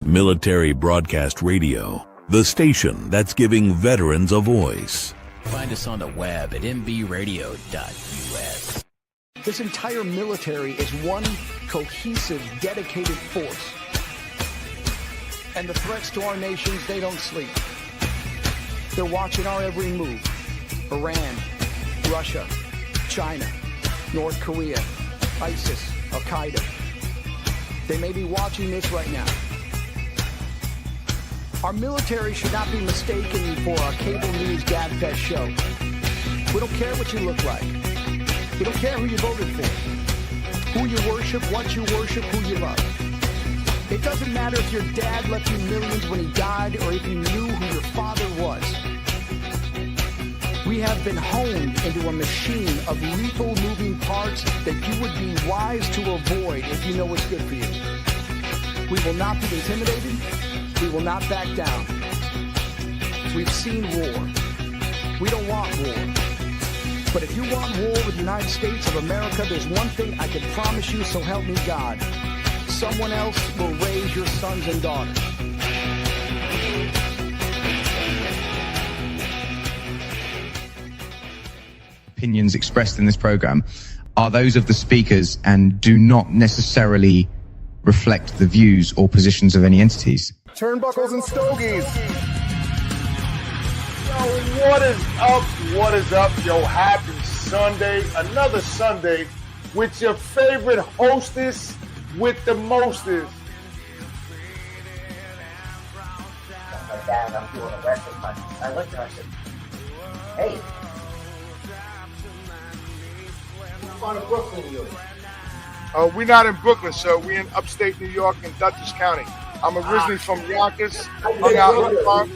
Military Broadcast Radio, the station that's giving veterans a voice. Find us on the web at mbradio.us. This entire military is one cohesive, dedicated force. And the threats to our nations, they don't sleep. They're watching our every move. Iran, Russia, China, North Korea, ISIS, Al-Qaeda. They may be watching this right now. Our military should not be mistaken for a cable news gabfest show. We don't care what you look like. We don't care who you voted for, who you worship, what you worship, who you love. It doesn't matter if your dad left you millions when he died or if you knew who your father was. We have been honed into a machine of lethal moving parts that you would be wise to avoid if you know what's good for you. We will not be intimidated. We will not back down. We've seen war. We don't want war. But if you want war with the United States of America, there's one thing I can promise you, so help me God. Someone else will raise your sons and daughters. Opinions expressed in this program are those of the speakers and do not necessarily reflect the views or positions of any entities. Turnbuckles and stogies. Yo, what is up? What is up? Yo, happy Sunday. Another Sunday with your favorite hostess with the mostest. My dad, I'm doing a wrestling punch. I looked at him, I said, hey, I'm on to Brooklyn, you. We're not in Brooklyn, sir. We're in upstate New York in Dutchess County. I'm originally from Yonkers. Hung out in the park.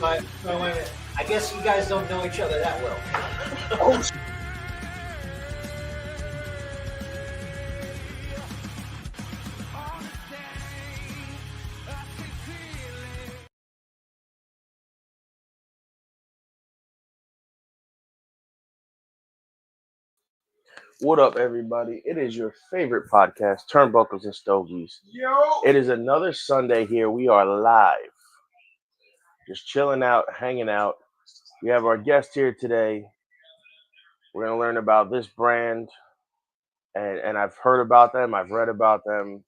I guess you guys don't know each other that well. Oh, What up, everybody? It is your favorite podcast, Turnbuckles and Stogies. yo. It is another Sunday here. We are live, just chilling out, hanging out. We have our guest here today. We're going to learn about this brand, and I've heard about them. I've read about them.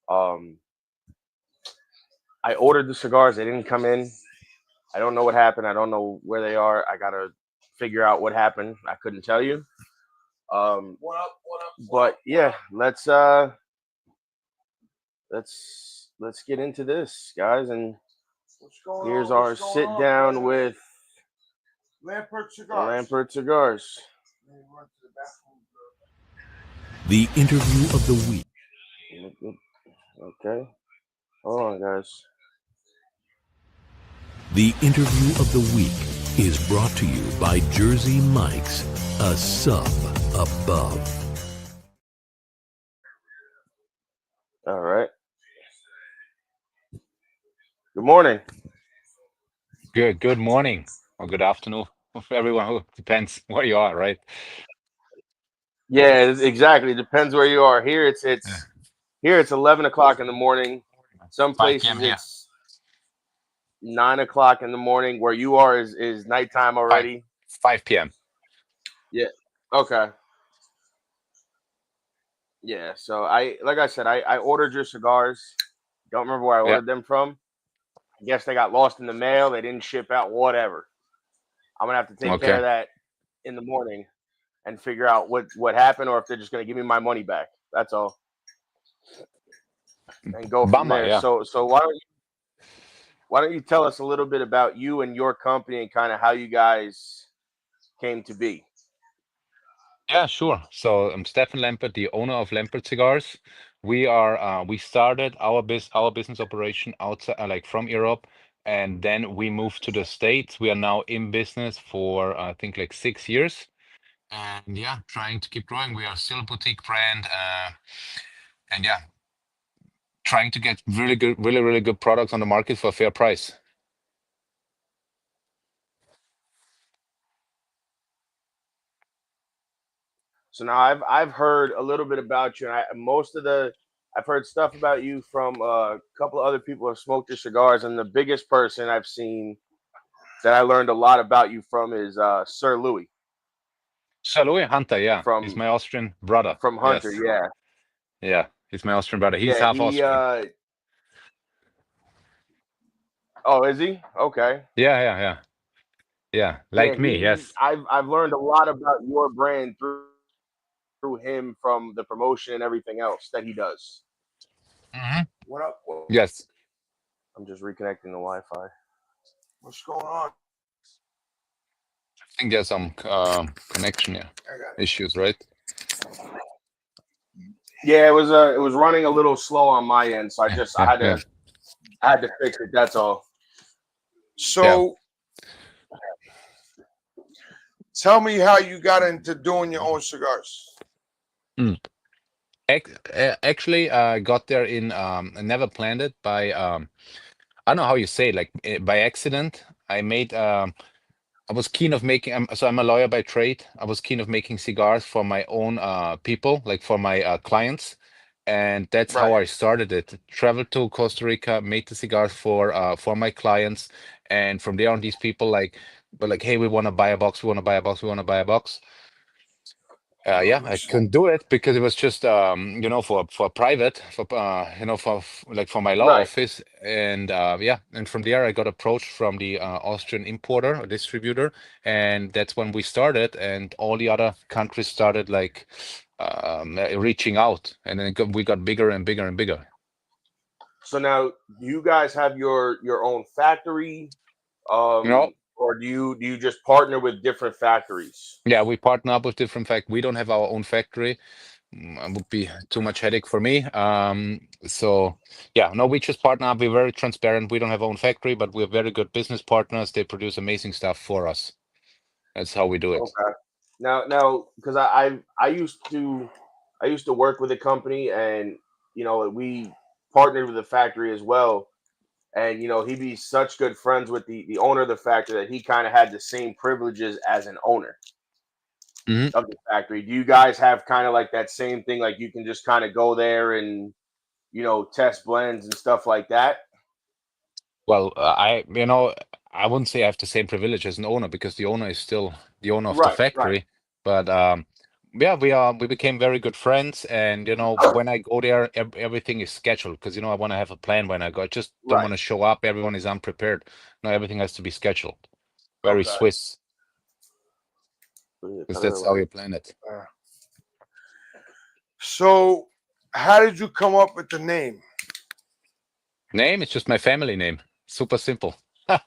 I ordered the cigars. They didn't come in. I don't know what happened. I don't know where they are. I got to figure out what happened. I couldn't tell you. What up? But yeah, let's get into this, guys. And here's our sit down with Lampert cigars. Lampert Cigars. The interview of the week. Okay, hold on, guys. The interview of the week is brought to you by Jersey Mike's, a sub above. All right. Good morning. Good morning or good afternoon for everyone who depends where you are, right? Yeah, exactly. Depends where you are. Here it's here it's 11 o'clock in the morning. Some 5 places p.m. here. it's 9 o'clock in the morning. Where you are is nighttime already. 5 p.m. Yeah. Okay. Yeah. So I ordered your cigars. Don't remember where I ordered them from. I guess they got lost in the mail. They didn't ship out. Whatever. I'm gonna have to take care of that in the morning and figure out what happened, or if they're just gonna give me my money back. That's all. And go from there. Yeah. So why don't you tell us a little bit about you and your company and kind of how you guys came to be? Yeah, sure. So I'm Stefan Lampert, the owner of Lampert Cigars. We started our business operation outside, like from Europe, and then we moved to the States. We are now in business for I think like 6 years, and yeah, trying to keep growing. We are still a boutique brand, and yeah, trying to get really good products on the market for a fair price. So now I've heard a little bit about you. And most of the I've heard stuff about you from a couple of other people who have smoked your cigars, and the biggest person I've seen that I learned a lot about you from is Sir Louis So Louis Hunter, yeah, he's from my Austrian brother. Hunter. Yes, Yeah, yeah, he's my Austrian brother. He's yeah. half Austrian. Oh, is he? Okay. Yeah, Yeah, like me. Yes. I've learned a lot about your brand through him from the promotion and everything else that he does. Mhm. What up? Yes. I'm just reconnecting the Wi-Fi. What's going on? I think there's some connection issues, right? Yeah, it was running a little slow on my end, so I had Yeah. to fix it. That's all. So, tell me how you got into doing your own cigars. Actually, I got there in I never planned it by I don't know how you say it, like by accident. I was keen of making. So I'm a lawyer by trade. I was keen of making cigars for my own people, like for my clients, and that's how I started it. Traveled to Costa Rica, made the cigars for my clients, and from there on, these people were like, "Hey, we want to buy a box. We want to buy a box. We want to buy a box." Yeah, I couldn't do it because it was just for private for my law Right. office, and and from there I got approached from the Austrian importer or distributor, and that's when we started, and all the other countries started reaching out, and then we got bigger and bigger and bigger. So now you guys have your own factory, or do you just partner with different factories? Yeah, we partner up with different we don't have our own factory. It would be too much headache for me. So yeah, no, we just partner up. We're very transparent. We don't have our own factory, but we're very good business partners. They produce amazing stuff for us. That's how we do it. Okay. Now, because I used to work with a company, and we partnered with the factory as well. And he'd be such good friends with the owner of the factory that he kind of had the same privileges as an owner of the factory. Do you guys have kind of like that same thing? Like you can just kind of go there and test blends and stuff like that? Well, I wouldn't say I have the same privilege as an owner because the owner is still the owner of the Right. factory. But yeah, we became very good friends, and when I go there, everything is scheduled because I want to have a plan when I go. I just don't Right. want to show up. Everyone is unprepared. No, everything has to be scheduled. Very Swiss, because that's how you plan it. So, how did you come up with the name? Name? It's just my family name. Super simple. Okay.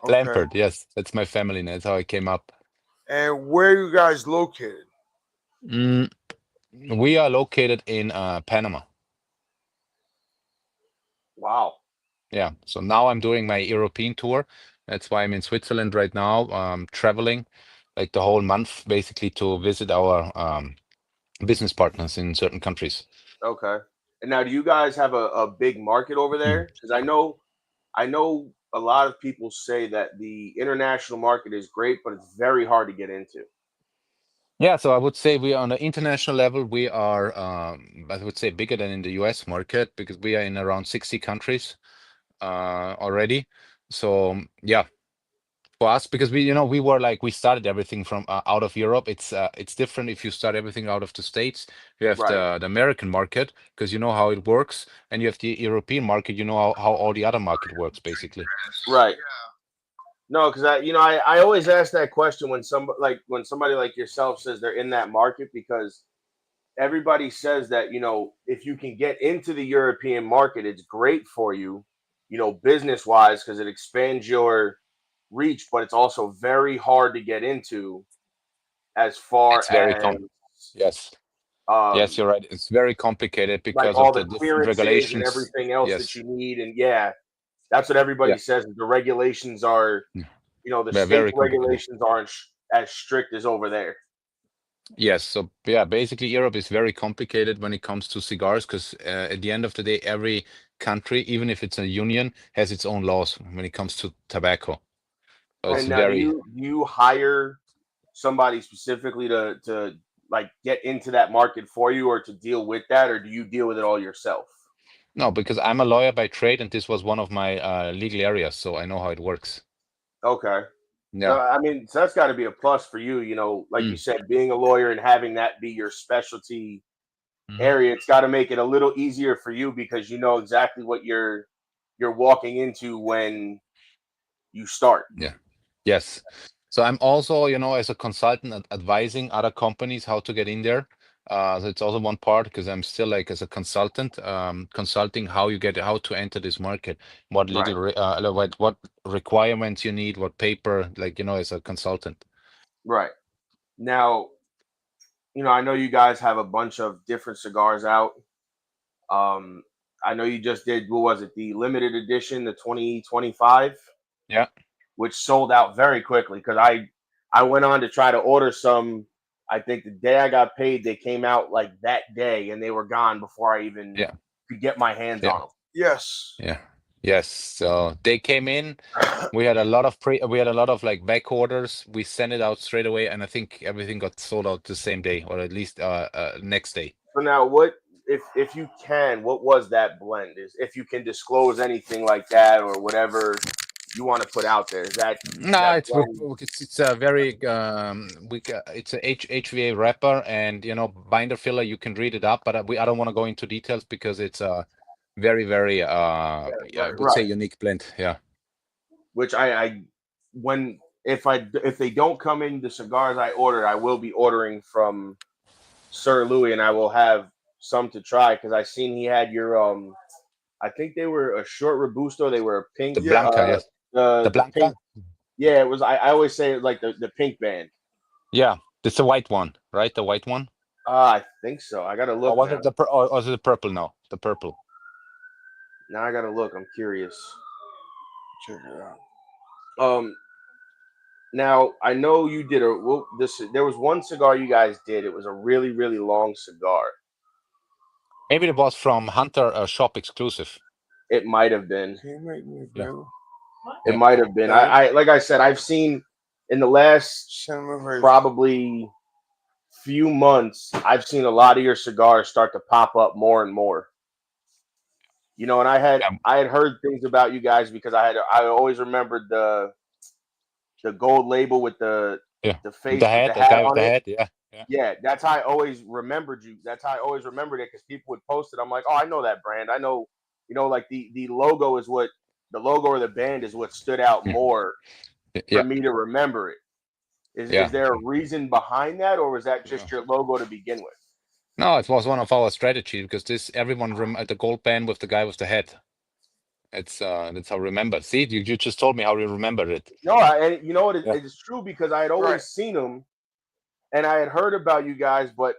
Lampert. Yes, that's my family name. That's how I came up. And where are you guys located? We are located in Panama. Wow. Yeah. So now I'm doing my European tour. That's why I'm in Switzerland right now, traveling like the whole month basically to visit our business partners in certain countries. Okay. And now, do you guys have a big market over there? Because I know a lot of people say that the international market is great, but it's very hard to get into. Yeah, so I would say we are on the international level. We are, I would say, bigger than in the US market because we are in around 60 countries already. So yeah, for us, because we were we started everything from out of Europe. It's different if you start everything out of the States. You have Right. the American market because you know how it works, and you have the European market. You know how all the other market works basically. Right. No, because I always ask that question when somebody like yourself says they're in that market, because everybody says that if you can get into the European market, it's great for you, business wise, because it expands your reach, but it's also very hard to get into as far It's very as yes. Yes, um you're right. It's very complicated like because of all the the different clearances and regulations. everything else that Yes. you need. And yeah, that's what everybody Yeah. says. The regulations are, the They're state very complicated. regulations aren't as strict as over there. Yes. So yeah, basically Europe is very complicated when it comes to cigars because at the end of the day, every country, even if it's a union, has its own laws when it comes to tobacco. So it's And now, do very you hire somebody specifically to like get into that market for you or to deal with that, or do you deal with it all yourself? No, because I'm a lawyer by trade, and this was one of my legal areas, so I know how it works. Okay. Yeah. I mean, so that's got to be a plus for you, you know, like you Mm. said, being a lawyer and having that be your specialty Mhm. area. It's got to make it a little easier for you because you know exactly what you're walking into when you start. Yeah. Yes. So I'm also, as a consultant advising other companies how to get in there. So it's also one part because I'm still like as a consultant, consulting how to enter this market, what legal, what requirements you need, what paper, like, as a consultant. Right. Now, I know you guys have a bunch of different cigars out. I know you just did, what was it, the limited edition, the 2025? Yeah. Which sold out very quickly because I went on to try to order some. I think the day I got paid, they came out like that day, and they were gone before I even could get my hands on them. Yes. Yeah. Yes. So they came in. We had a lot of like back orders. We sent it out straight away, and I think everything got sold out the same day, or at least next day. So now, what if you can? What was that blend? Is if you can disclose anything like that or whatever you want to put out there? Is that No, it's blend? it's a very it's a HVA wrapper, and binder filler. You can read it up, but I don't want to go into details because it's a very very I would say unique blend. Yeah. Which if they don't come in the cigars I ordered, I will be ordering from Sir Louis, and I will have some to try because I seen he had your I think they were a short robusto. They were a pink. The Blanca, yes. The Blanca. Pink, yeah, it was. I always say it like the pink band. Yeah, it's the white one, right? The white one. I think so. I gotta look. Or was it or was it the purple? No, the purple. Now I gotta look. I'm curious. Check it out. Now I know you did there was one cigar you guys did. It was a really, really long cigar. Maybe it was from Hunter Shop exclusive. It might have been. Can you make me a favor? It might have been. I like I said, I've seen in the last probably few months, I've seen a lot of your cigars start to pop up more and more. And I had heard things about you guys because I always remembered the gold label with the face, the hat, with the hat on the it. hat, Yeah, that's how I always remembered you. That's how I always remembered it because people would post it. I'm like, oh, I know that brand. I know, like the logo is what the logo or the band is what stood out more for me to remember it. Is there a reason behind that, or was that just your logo to begin with? No, it was one of our strategies because everyone the gold band with the guy with the hat. It's that's how I remember. See, you just told me how you remember it. No, and you know what? It's true because I had always seen them, and I had heard about you guys, but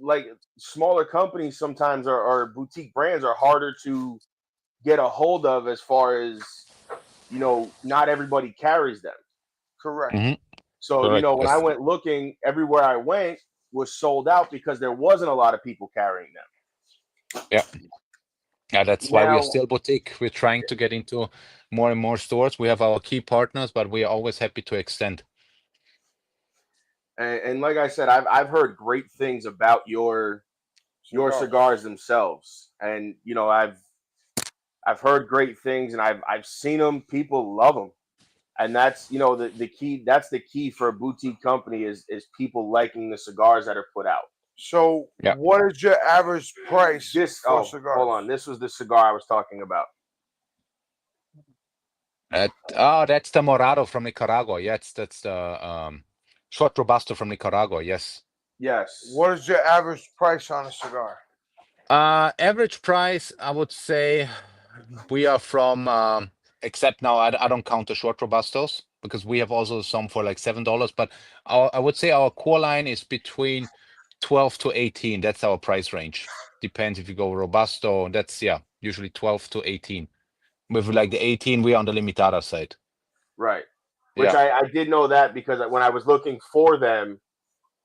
like smaller companies sometimes or boutique brands are harder to get a hold of as far as not everybody carries them. Correct. Mm-hmm. So when I went looking, everywhere I went was sold out because there wasn't a lot of people carrying them. Yeah, that's why we're still boutique. We're trying to get into more and more stores. We have our key partners, but we are always happy to extend. And like I said, I've heard great things about your cigars themselves, and I've heard great things, and I've seen them. People love them, and that's the key. That's the key for a boutique company is people liking the cigars that are put out. So, what is your average price for cigars? Hold on. This was the cigar I was talking about. That's the Morado from Nicaragua. Yes, that's the short Robusto from Nicaragua. Yes. Yes. What is your average price on a cigar? Average price, I would say, we are from. Except now, I don't count the short Robustos because we have also some for like $7. But I would say our core line is between 12 to 18. That's our price range. Depends if you go Robusto. That's usually 12 to 18. With like the 18, we're on the limitada side. Right. Which I did know that because when I was looking for them,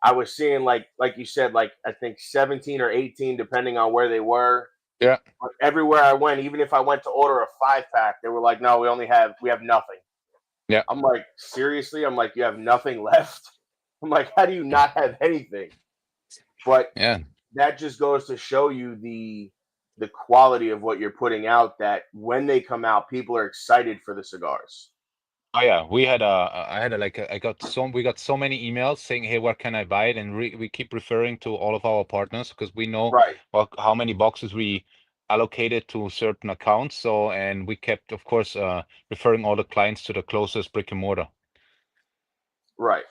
I was seeing like you said, like I think 17 or 18, depending on where they were. Yeah. But everywhere I went, even if I went to order a 5-pack, they were like, no, we have nothing. Yeah. I'm like, seriously? I'm like, you have nothing left? I'm like, how do you not have anything? But Yeah. that just goes to show you the quality of what you're putting out, that when they come out, people are excited for the cigars. Oh yeah, we got so many emails saying, "Hey, where can I buy it?" And we keep referring to all of our partners because we know Right. how many boxes we allocated to certain accounts. So, and we kept, of course, referring all the clients to the closest brick and mortar. Right.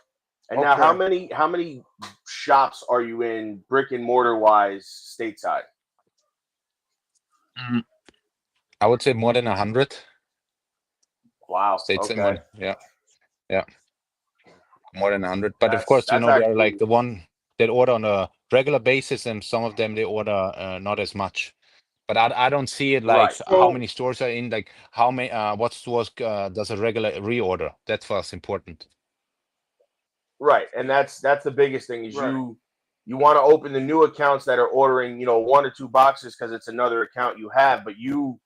And now, Okay. how many shops are you in, brick and mortar wise, stateside? Mm, I would say more than 100 Wow. states and Okay. one. Yeah, yeah, more than 100. But of course, That's they are like actually the one that order on a regular basis, and some of them they order not as much. But I don't see it right. like how So many stores are in, like how many what stores does a regular reorder. That's for us important. Right. And that's the biggest thing is right. you want to open the new accounts that are ordering, 1 or 2 boxes because it's another account you have, but you,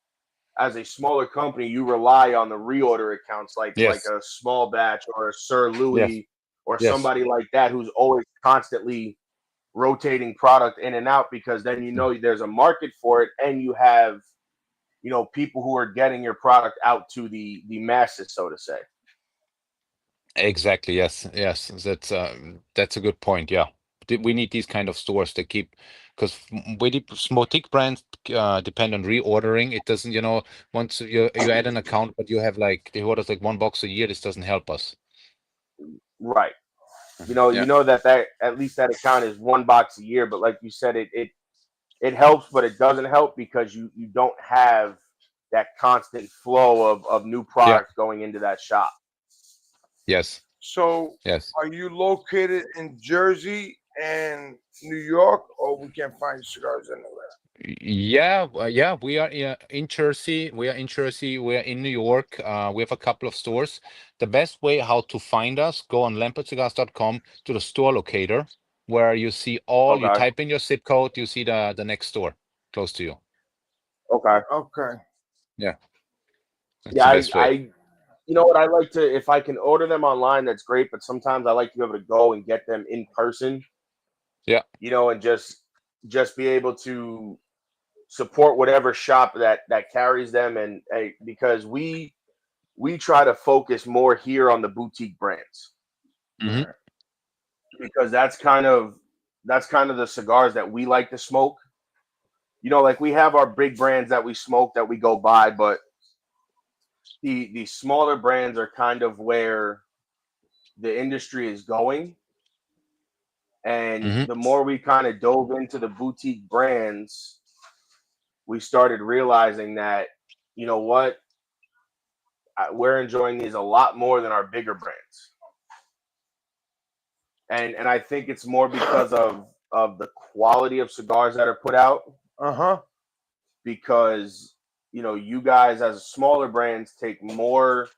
as a smaller company, you rely on the reorder accounts like Yes, a Small Batch or a Sir yes, Louis or yes. somebody like that who's always constantly rotating product in and out, because then there's a market for it, and you have people who are getting your product out to the masses, so to say. Exactly. Yes. Yes. That's a good point. Yeah. We need these kind of stores to keep, because boutique brands depend on reordering. It doesn't, once you add an account, but you have like they orders like 1 box a year. This doesn't help us. Right. Yeah. That at least that account is 1 box a year, but like you said, it helps, but it doesn't help because you don't have that constant flow of new Yeah. product going into that shop. Yes. So Yes. are you located in Jersey and New York, or we can find cigars anywhere? Yeah, yeah, we are in Jersey. We are in Jersey. We are in New York. We have a couple of stores. The best way how to find us, go on lampertcigars.com to the store locator, where you see you Okay. type in your zip code, you see the next store close to you. Okay. Okay. Yeah, that's Yeah, the best way. you know what, I like to, if I can order them online, that's great, but sometimes I like to be able to go and get them in person, Yeah. and just be able to support whatever shop that carries them, and because we try to focus more here on the boutique brands, Hmm. because that's kind of the cigars that we like to smoke. Like we have our big brands that we smoke that we go by, but the smaller brands are kind of where the industry is going. And Hmm. the more we kind of dove into the boutique brands, we started realizing that, you know what, we're enjoying these a lot more than our bigger brands. And I think it's more because of the quality of cigars that are put out, Uh-huh. because you guys as smaller brands take more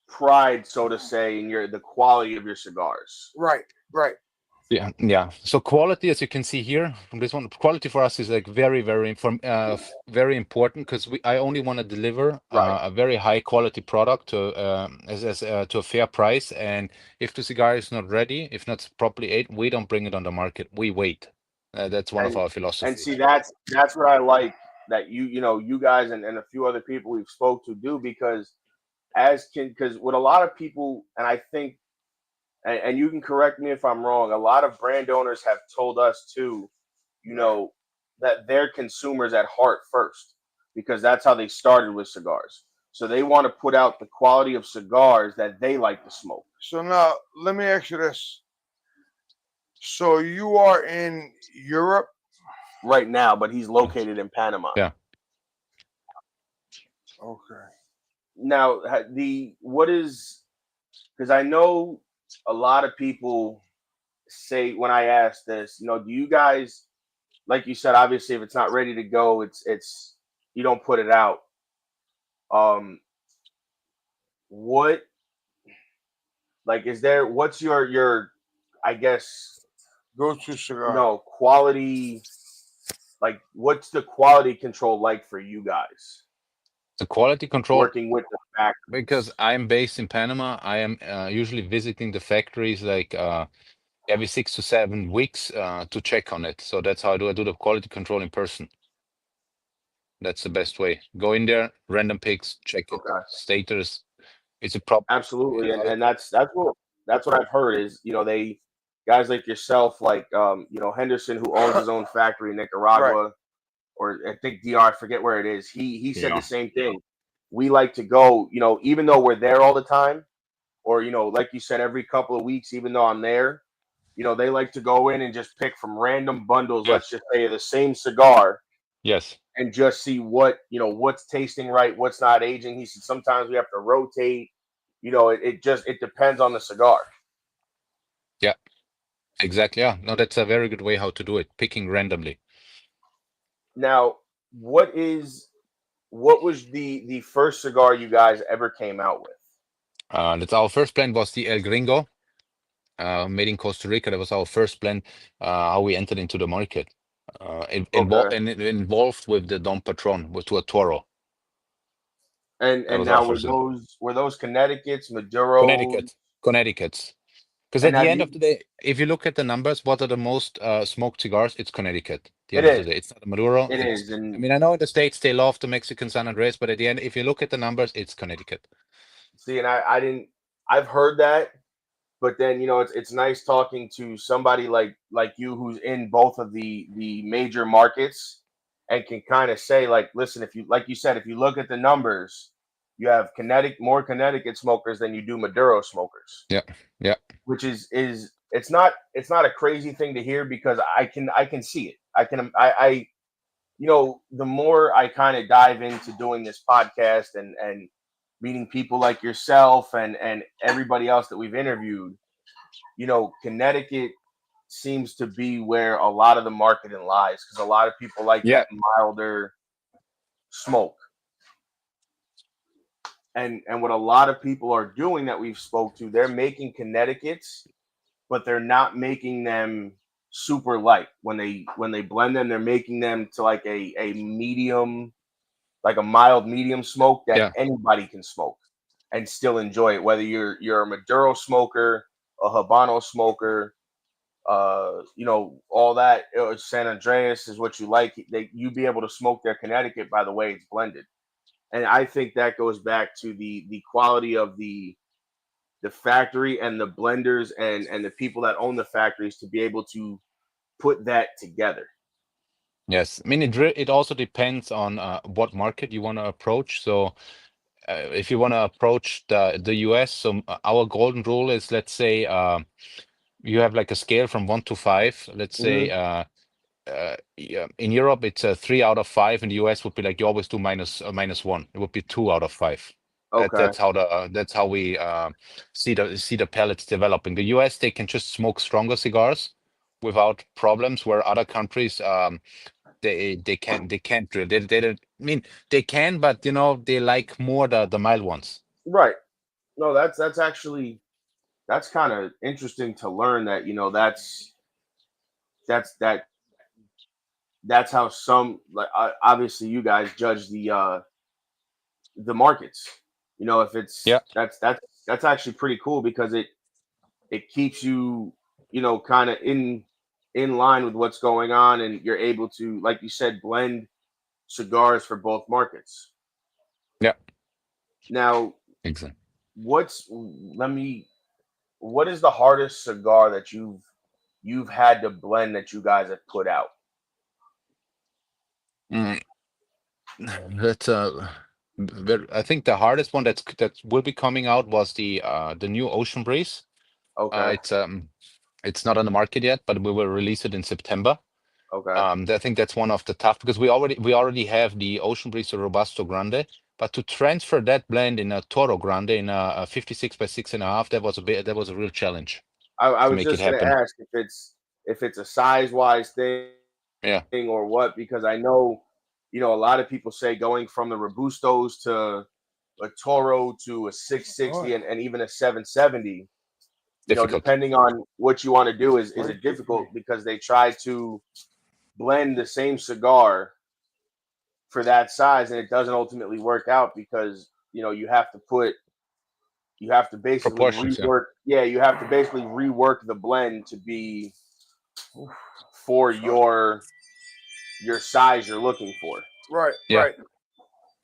pride, so to say, in the quality of your cigars. Right. Right. Yeah, yeah. So quality, as you can see here from this one, quality for us is like very, very very important, because I only want to deliver Right. a very high quality product to to a fair price. And if the cigar is not ready, if not properly aged, we don't bring it on the market. We wait. That's one of and our and philosophies. see, that's what I like that you guys and a few other people we've spoke to do, because because with a lot of people, and I think, and you can correct me if I'm wrong, a lot of brand owners have told us too, that they're consumers at heart first, because that's how they started with cigars. So they want to put out the quality of cigars that they like to smoke. So now let me ask you this. So you are in Europe? Right now, but he's located in Panama. Yeah. Okay. Now, what is, because I know a lot of people say, when I ask this, do you guys, like you said, obviously if it's not ready to go, it's you don't put it out. What, like, what's your I guess, Go to cigar. quality, like what's the quality control like for you guys? The quality control, working with the factory? because I'm based in Panama, I am usually visiting the factories like every 6 to 7 weeks to check on it. So that's how I do. I do the quality control in person. That's the best way. Go in there, random picks, check it, Okay. status. It's a problem. Absolutely, and that's what I've heard is, they guys like yourself, like Henderson, who owns his own factory in Nicaragua, or I think DR, I forget where it is. He said Yeah. the same thing. We like to go, even though we're there all the time, or like you said, every couple of weeks, even though I'm there, they like to go in and just pick from random bundles, let's just say the same cigar, Yes. and just see what's tasting right, what's not aging. He said sometimes we have to rotate. It depends on the cigar. Yeah. Exactly. Yeah. No, that's a very good way how to do it. Picking randomly. Now, what was the first cigar you guys ever came out with? That's our first blend was the El Gringo, made in Costa Rica. That was our first blend. How we entered into the market. Okay. Involved with the Don Patron, with to a Toro. And That and was our now first. were those Connecticut's, Maduros, Connecticut's. Because and at the have end you? of the day, if you look at the numbers, what are the most smoked cigars? It's Connecticut. At the It end of the is. day, it's not a Maduro. It It's. is, I and mean, I know in the States they love the Mexican San Andres, but at the end, if you look at the numbers, it's Connecticut. see, and I didn't. I've heard that, but then it's nice talking to somebody like you who's in both of the major markets and can kind of say, like, listen, if you, like you said, if you look at the numbers, you have more Connecticut smokers than you do Maduro smokers, Yeah, yeah, which is it's not a crazy thing to hear, because I can see it. I the more I kind of dive into doing this podcast and meeting people like yourself and everybody else that we've interviewed, Connecticut seems to be where a lot of the marketing lies, because a lot of people like yeah. that milder smoke. And what a lot of people are doing that we've spoke to, they're making Connecticut's, but they're not making them super light. When they blend them, they're making them to like a medium, like a mild medium smoke that Yeah. anybody can smoke and still enjoy it, whether you're a Maduro smoker, a Habano smoker, all that. San Andreas is what you like. You be able to smoke their Connecticut by the way it's blended, and I think that goes back to the quality of the factory and the blenders and the people that own the factories to be able to put that together. Yes. I mean, it also depends on what market you want to approach. So, if you want to approach the US, so our golden rule is, let's say, you have like a scale from 1 to 5. Let's say, Mm-hmm. yeah, in Europe it's a 3 out of 5. In the US would be like you always do -1. It would be 2 out of 5. Okay. That's how we see the pellets developing. The US, they can just smoke stronger cigars without problems, where other countries they can't drill. They don't, I mean, they can, but they like more the mild ones. Right. No, that's actually, that's kind of interesting to learn that that's that that's how some, like, obviously you guys judge the markets. If Yeah. it's that's actually pretty cool, because it keeps you kind of in line with what's going on, and you're able to, like you said, blend cigars for both markets. Yeah. Now, Exactly. what is the hardest cigar that you've had to blend that you guys have put out? Mm, that's I think the hardest one that will be coming out was the new Ocean Breeze. Okay. It's not on the market yet, but we will release it in September. Okay. I think that's one of the tough, because we already have the Ocean Breeze Robusto Grande, but to transfer that blend in a Toro Grande in a 56 by 6.5, that was a real challenge I to was make it just gonna happen. ask if it's a size wise thing Yeah. or what, because I know a lot of people say going from the Robustos to a Toro to a 660 and even a 770, Difficult. depending on what you want to do, is it difficult, because they try to blend the same cigar for that size, and it doesn't ultimately work out because you have to basically Proportions, rework. Yeah, you have to basically rework the blend to be for your size you're looking for. Right, Yeah. right.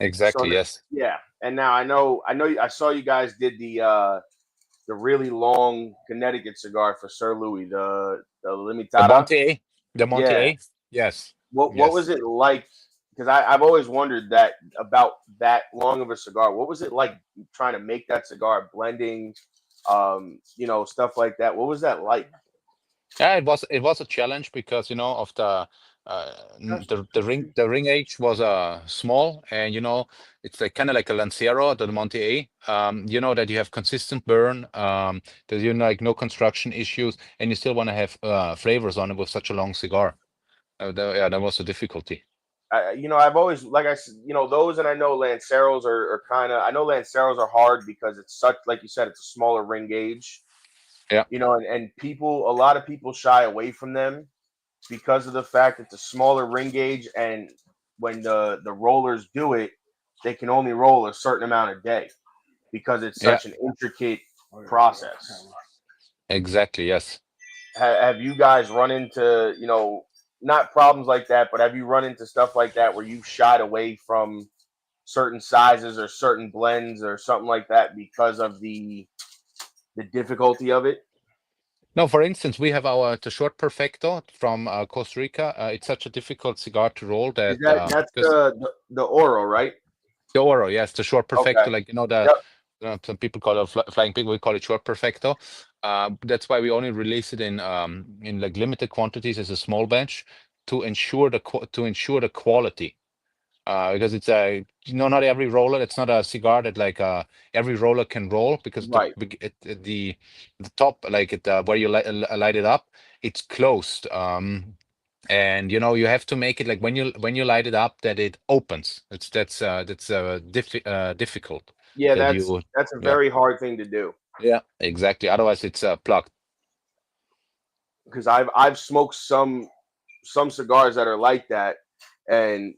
Exactly. So Yes. yeah, and now I saw you guys did the really long Connecticut cigar for Sir Louis, the The Limitada. Monte A. The Monte Yeah. A. Yes. What Yes. was it like? Because I've always wondered that about that long of a cigar. What was it like trying to make that cigar, blending, stuff like that? What was that like? Yeah, it was a challenge because of the ring age was small, and it's like kind of like a Lancero, the Monte A. That you have consistent burn, that like no construction issues, and you still want to have flavors on it with such a long cigar. That was a difficulty. I've always, like I said, those, and I know Lanceros are kind of. I know Lanceros are hard because it's such, like you said, it's a smaller ring gauge. Yeah. And a lot of people shy away from them because of the fact that the smaller ring gauge, and when the rollers do it, they can only roll a certain amount a day because it's such an intricate process. Exactly. Yes. Have you guys run into, not problems like that, but have you run into stuff like that where you've shied away from certain sizes or certain blends or something like that because of the difficulty of it? No, for instance, we have the short Perfecto from Costa Rica. It's such a difficult cigar to roll Is that that's because the Oro, right? the Oro, yes, the short Perfecto, Okay. like Yep. some people call it flying pig. We call it short Perfecto. That's why we only release it in like limited quantities as a small batch to ensure the quality. Because it's not every roller. It's not a cigar that like every roller can roll because Right. the top, like where you light it up, it's closed. And you have to make it like when you light it up that it opens. That's difficult. Yeah, That that's you a Yeah, very hard thing to do yeah, exactly. Otherwise, it's plugged. because I've smoked some cigars that are like that, and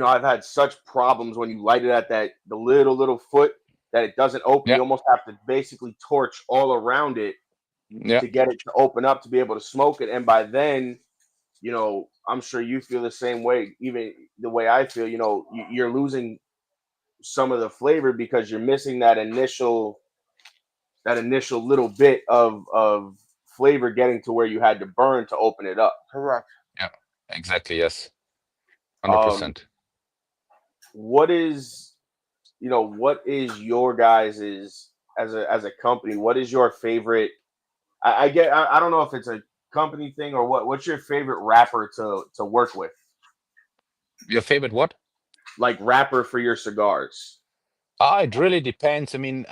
I've had such problems when you light it at the little foot that it doesn't open. Yeah, You almost have to basically torch all around it yeah. to get it to open up to be able to smoke it. And by then, I'm sure you feel the same way, even the way I feel. You're losing some of the flavor because you're missing that initial little bit of flavor getting to where you had to burn to open it up. Correct. Yeah, exactly. Yes, Um, 100%. what is your guys's as a company? What is your favorite? I don't know if it's a company thing or what. What's your favorite rapper to work with? Your favorite what? Like rapper for your cigars. It really depends. I mean,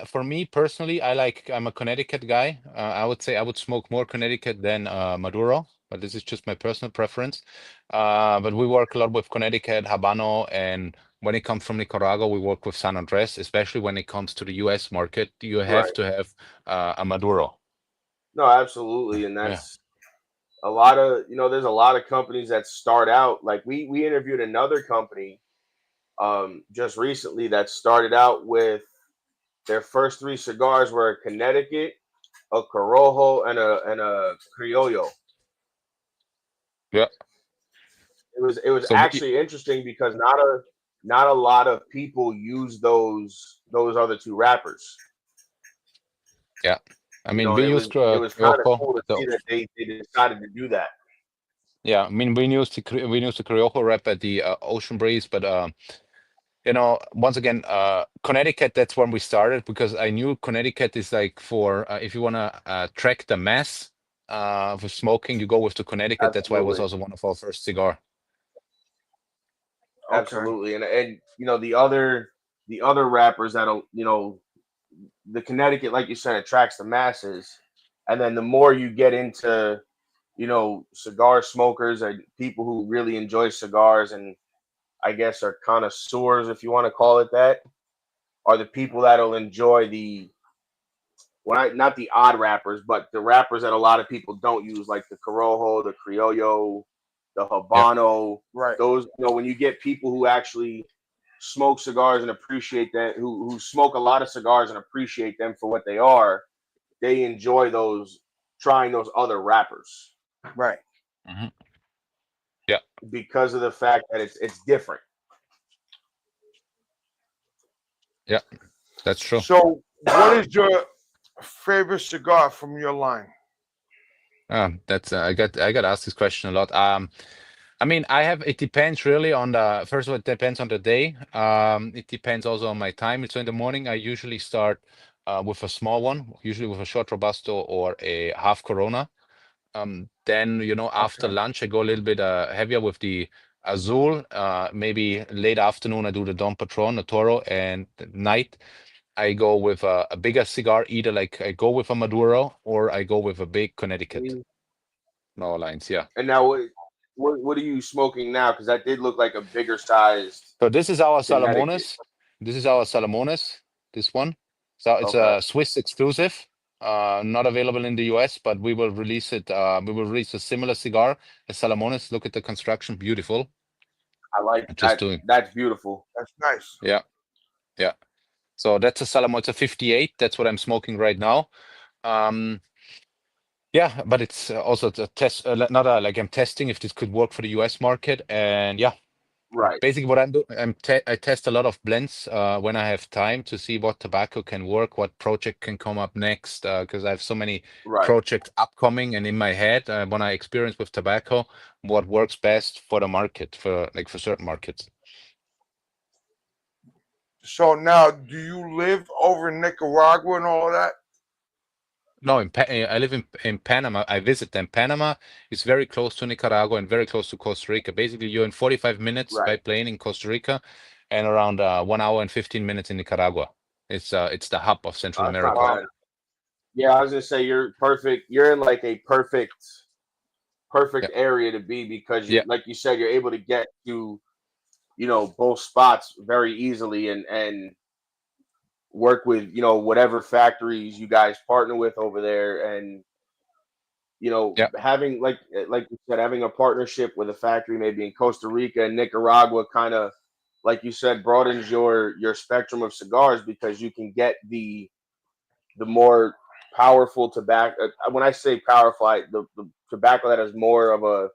for me personally, I'm a Connecticut guy. I would say I would smoke more Connecticut than Maduro, but this is just my personal preference. But we work a lot with Connecticut, Habano, and when it comes from Nicaragua, we work with San Andres, especially when it comes to the US market. You have Right. to have a Maduro. No, absolutely, and Yeah. that's a lot of there's a lot of companies that start out like we interviewed another company just recently that started out with their first three cigars were a Connecticut, a Corojo, and a Criollo. Yeah. It was So actually interesting because not a lot of people use those other two rappers. yeah. I mean, we It use was kind of Criollo. cool to see that they decided to do that. Yeah, I mean, we used the Criollo wrap at the Ocean Breeze, but once again, Connecticut, that's when we started because I knew Connecticut is like for if you want to track the mass for smoking, you go with the Connecticut. That's why it was Absolutely. also one of our first cigar. Okay. Absolutely, and the other rappers that'll the Connecticut, like you said, attracts the masses, and then the more you get into cigar smokers and people who really enjoy cigars and I guess are connoisseurs, if you want to call it that, are the people that'll enjoy not the odd rappers, but the rappers that a lot of people don't use, like the Corojo, the Criollo, the Habano. Right. Those, when you get people who actually smoke cigars and appreciate that, who smoke a lot of cigars and appreciate them for what they are, they enjoy trying those other wrappers. Right. Mm-hmm. Yeah. Because of the fact that it's different. Yeah, that's true. So, what is your favorite cigar from your line? That's I got asked this question a lot. I mean, it depends really on first of all, it depends on the day. It depends also on my time. So in the morning, I usually start with a small one, usually with a short Robusto or a half Corona. Then, after lunch, I go a little bit heavier with the Azul. Maybe late afternoon, I do the Don Patron, the Toro, and at night, I go with a bigger cigar. Either like I go with a Maduro or I go with a big Connecticut. No lines, yeah. And now, what are you smoking now? Because that did look like a bigger sized. So this is our Connecticut. Salamones. This is our Salamones. This one. So it's a Swiss exclusive. Not available in the US, but we will release it. We will release a similar cigar as Salamones. Look at the construction, beautiful. I like that. That's beautiful. That's nice. Yeah, yeah. So that's a Salamones, it's a 58. That's what I'm smoking right now. Yeah, but it's also a test. Like I'm testing if this could work for the US market, and yeah. Right. Basically, what I'm doing, I test a lot of blends when I have time to see what tobacco can work, what project can come up next, because I have so many projects upcoming and in my head when I experience with tobacco, what works best for the market, for certain markets. So now, do you live over in Nicaragua and all of that? No, I live in Panama. I visit them. Panama is very close to Nicaragua and very close to Costa Rica. Basically, you're in 45 minutes by plane in Costa Rica, and around 1 hour and 15 minutes in Nicaragua. It's the hub of Central America. Yeah, I was gonna say you're perfect. You're in like a perfect area to be because, like you said, you're able to get to, both spots very easily and work with whatever factories you guys partner with over there, and having like you said, having a partnership with a factory maybe in Costa Rica and Nicaragua kind of, like you said, broadens your spectrum of cigars because you can get the more powerful tobacco. When I say powerful, the tobacco that has more of a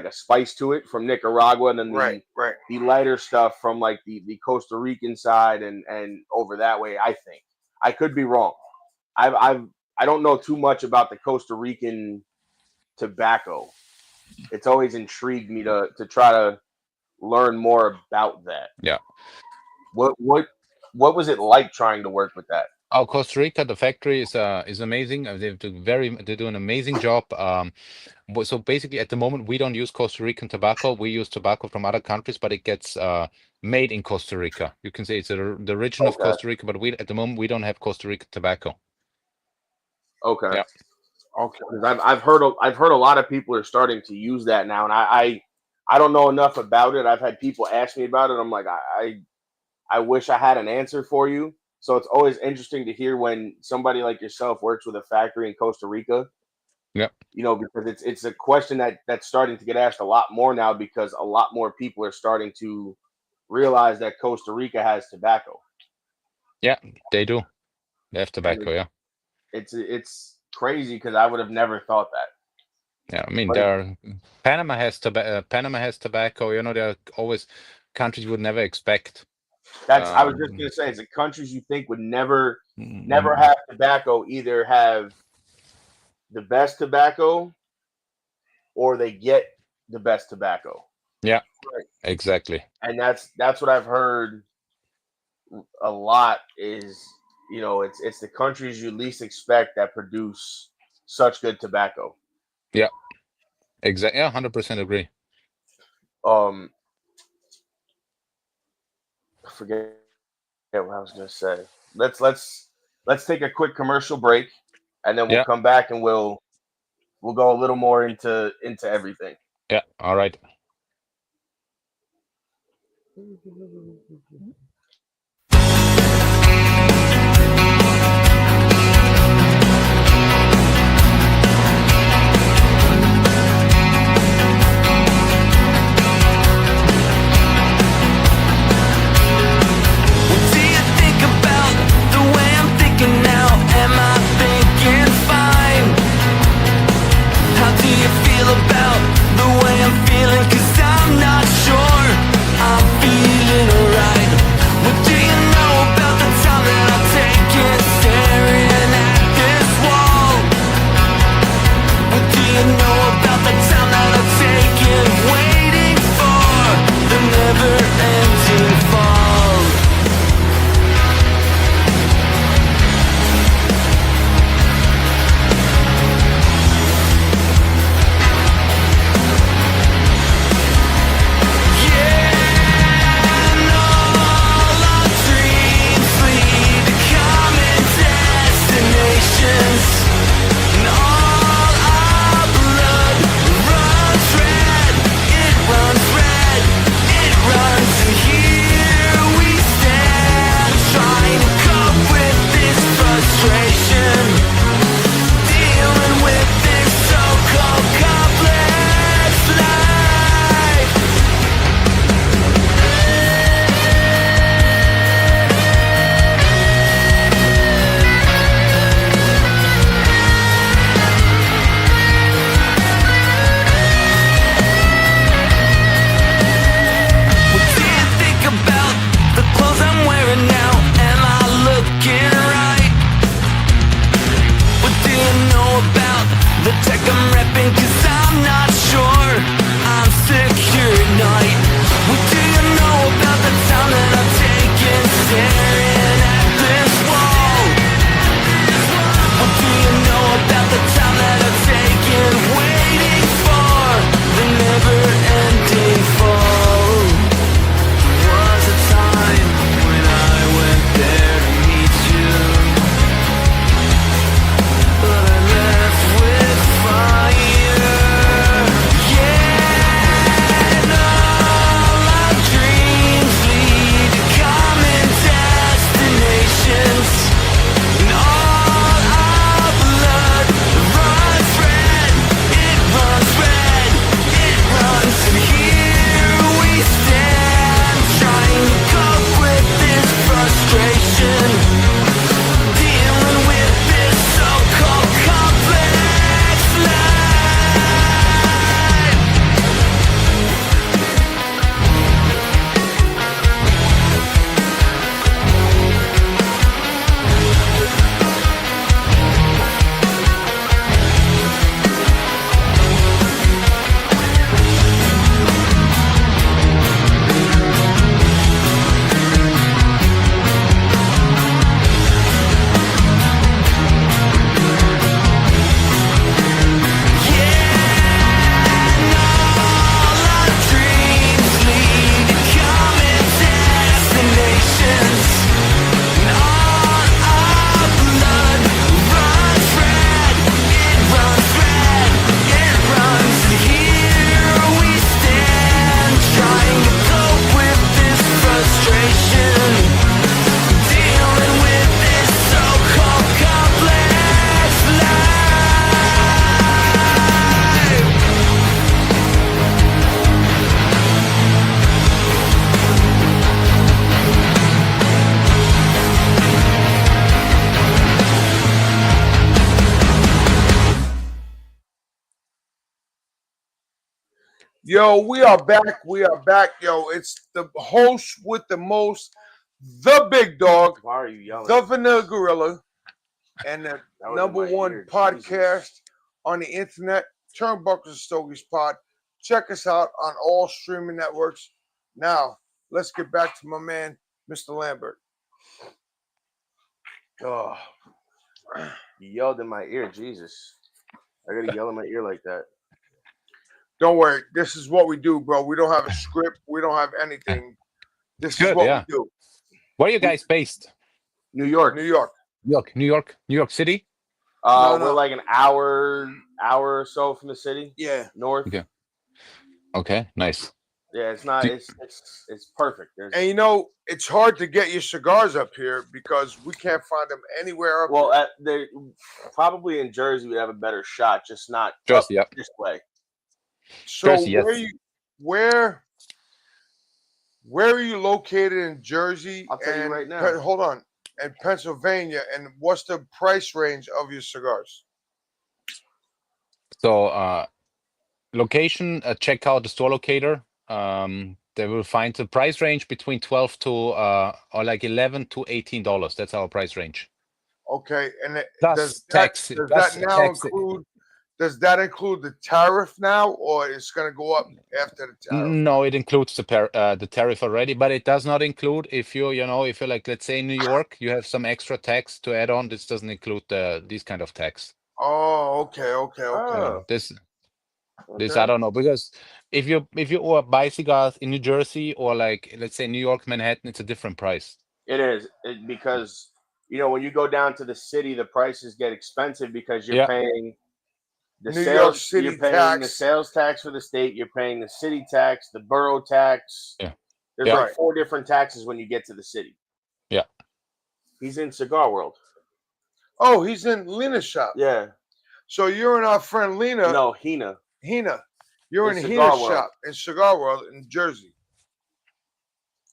spice to it from Nicaragua, and then the lighter stuff from like the Costa Rican side and over that way. I think I could be wrong. I don't know too much about the Costa Rican tobacco. It's always intrigued me to try to learn more about that. Yeah. What was it like trying to work with that? Oh, Costa Rica, the factory is amazing. They do an amazing job. So basically, at the moment, we don't use Costa Rican tobacco. We use tobacco from other countries, but it gets made in Costa Rica. You can say it's the origin of Costa Rica, but at the moment we don't have Costa Rican tobacco. Okay. Yeah. Okay. I've heard a lot of people are starting to use that now, and I don't know enough about it. I've had people ask me about it. I'm like, I wish I had an answer for you. So it's always interesting to hear when somebody like yourself works with a factory in Costa Rica. Yeah. Because it's a question that's starting to get asked a lot more now because a lot more people are starting to realize that Costa Rica has tobacco. Yeah, they do. They have tobacco, yeah. It's crazy because I would have never thought that. Yeah, I mean, Panama has tobacco. There are always countries you would never expect. I was just gonna say, it's the countries you think would never have tobacco either have the best tobacco or they get the best tobacco. Yeah, exactly. And that's what I've heard a lot is, it's the countries you least expect that produce such good tobacco. Yeah, exactly. Yeah, 100% agree. I forget what I was going to say. Let's take a quick commercial break, and then we'll come back and we'll go a little more into everything. Yeah. All right. Yo, we are back. We are back. Yo, it's the host with the most, the big dog, Why are you yelling? the Vanilla Gorilla, and the That was in number my one ear, podcast Jesus. on the internet, Turnbuckles and Stogies Pod. Check us out on all streaming networks. Now, let's get back to my man, Mr. Lampert. Oh, You yelled in my ear, Jesus. I gotta yell in my ear like that. don't worry. This is what we do, bro. We don't have a script. We don't have anything. This is Good, what yeah. we do. Where are you guys based? New York. New York. New York City. No. We're like an hour or so from the city. Yeah. North. Okay. Okay, nice. Yeah, it's not. It's perfect. There's, And you know, it's hard to get your cigars up here because we can't find them anywhere up well, here. they probably in Jersey we have a better shot, just not Jersey, up yep. this way. So Jersey, yes. where are you located in Jersey? I'll tell you right now. Hold on. And Pennsylvania, and what's the price range of your cigars? So location, check out the store locator. They will find the price range between 12 to or like $11 to $18. That's our price range. Okay, and Plus tax. does that include the tariff now, or it's going to go up after the tariff? No, it includes the tariff already, but it does not include if you're like, let's say in New York, you have some extra tax to add on. This doesn't include this kind of tax. Oh, okay. Oh, This okay. I don't know, because if you buy cigars in New Jersey or like let's say New York, Manhattan, it's a different price. It is because when you go down to the city, the prices get expensive because you're paying the New sales. York City you're paying tax. the sales tax for the state. You're paying the city tax, the borough tax. Yeah. There's Yeah. like 4 different taxes when you get to the city. Yeah. He's in Cigar World. Oh, he's in Lena's shop. Yeah. So you're in our friend Lena. No, Hina. You're in Hina's shop in Cigar World in Jersey.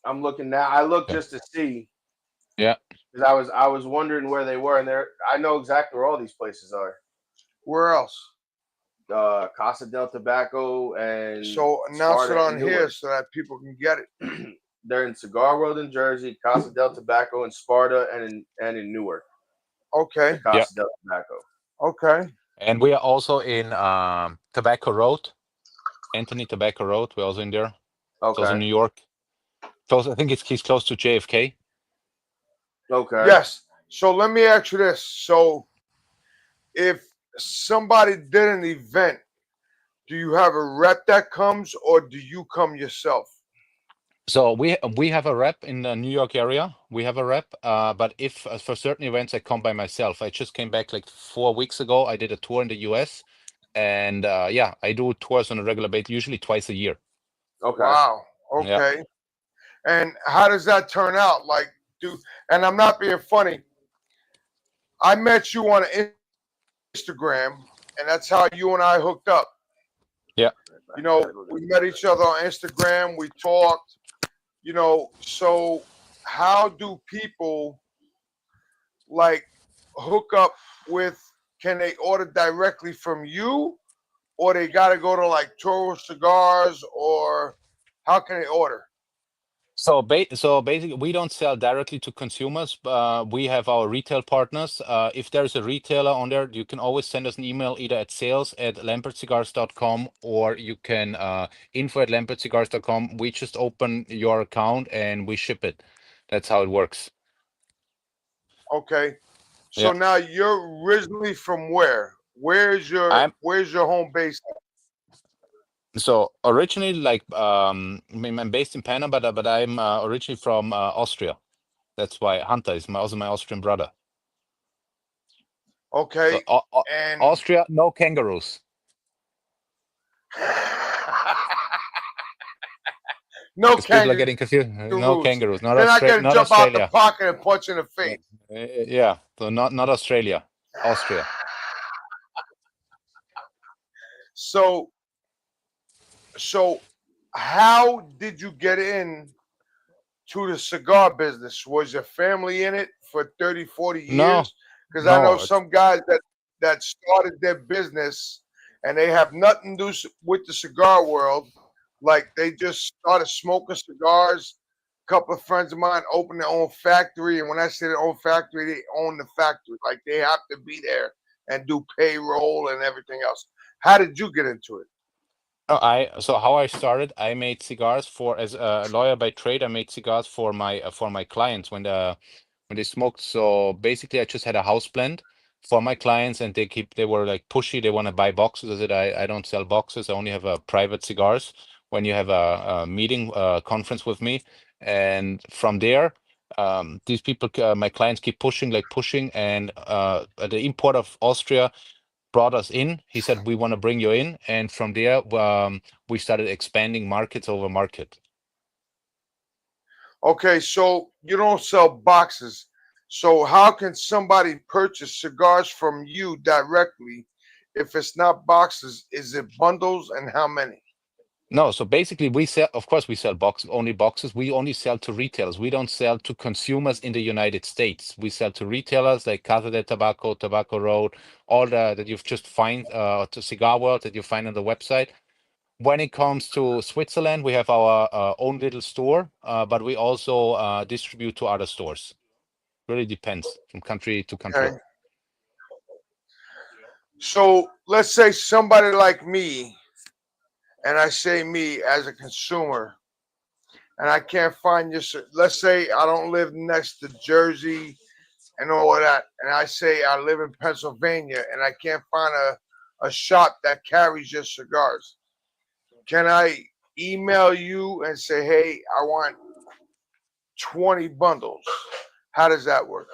I'm looking now. I looked just to see. Yeah. Because I was wondering where they were, and I know exactly where all these places are. Where else? Casa del Tobacco and So announce Sparta it on and here Newark. so that people can get it. They're in Cigar World in Jersey, Casa del Tobacco in Sparta, and in Newark. Okay. Casa del Tobacco. Okay. And we are also in Tobacco Road, Anthony Tobacco Road. We're also in there. Okay. Also in New York. Close. I think he's close to JFK. Okay. Yes. So let me ask you this. So if somebody did an event, do you have a rep that comes, or do you come yourself? So we have a rep in the New York area. We have a rep, but if for certain events I come by myself. I just came back like 4 weeks ago. I did a tour in the US, and I do tours on a regular basis, usually twice a year. Okay. Wow. Okay. Yeah. And how does that turn out? Like, and I'm not being funny. I met you on Instagram, and that's how you and I hooked up. Yeah. We met each other on Instagram. We talked. So how do people like hook up with? Can they order directly from you, or they got to go to like Toro Cigars, or how can they order? So basically, we don't sell directly to consumers. We have our retail partners. If there's a retailer on there, you can always send us an email either at sales@lampertcigars.com, or you can info@lampertcigars.com. We just open your account and we ship it. That's how it works. Okay. So now you're originally from where? Where's your home base? So originally, like, I'm based in Panama, but I'm originally from Austria. That's why Hunter is also my Austrian brother. Okay. So, and Austria, no kangaroos. no People are getting confused. No kangaroos. Not They're not Australia. going to Not jump Australia. out the pocket and punch in the face. Yeah. So not Australia. Austria. So how did you get in to the cigar business? Was your family in it for 30, 40 years? No. Because I know some guys that started their business and they have nothing to do with the cigar world, Like they just started smoking cigars. A couple of friends of mine opened their own factory, and when I say their own factory, they own the factory. Like they have to be there and do payroll and everything else. How did you get into it? So how I started, I made cigars for as a lawyer by trade. I made cigars for my clients when they smoked. So basically, I just had a house blend for my clients, and they were like pushy. They want to buy boxes. I said I don't sell boxes. I only have private cigars. When you have a meeting, conference with me, and from there, these people, my clients, keep pushing, and the import of Austria brought us in. He said, we want to bring you in. And from there, we started expanding markets over market. Okay, so you don't sell boxes. So how can somebody purchase cigars from you directly if it's not boxes? Is it bundles and how many? No, so basically we sell, of course, we sell only boxes. We only sell to retailers. We don't sell to consumers in the United States. We sell to retailers like Casa de Tobacco, Tobacco Road, all that you've just find to Cigar World that you find on the website. When it comes to Switzerland, we have our own little store, but we also distribute to other stores. Really depends from country to country. Okay. So let's say somebody like me, and I say me as a consumer, and I can't find your. Let's say I don't live next to Jersey and all of that, and I say I live in Pennsylvania, and I can't find a shop that carries your cigars. Can I email you and say, hey, I want 20 bundles? How does that work?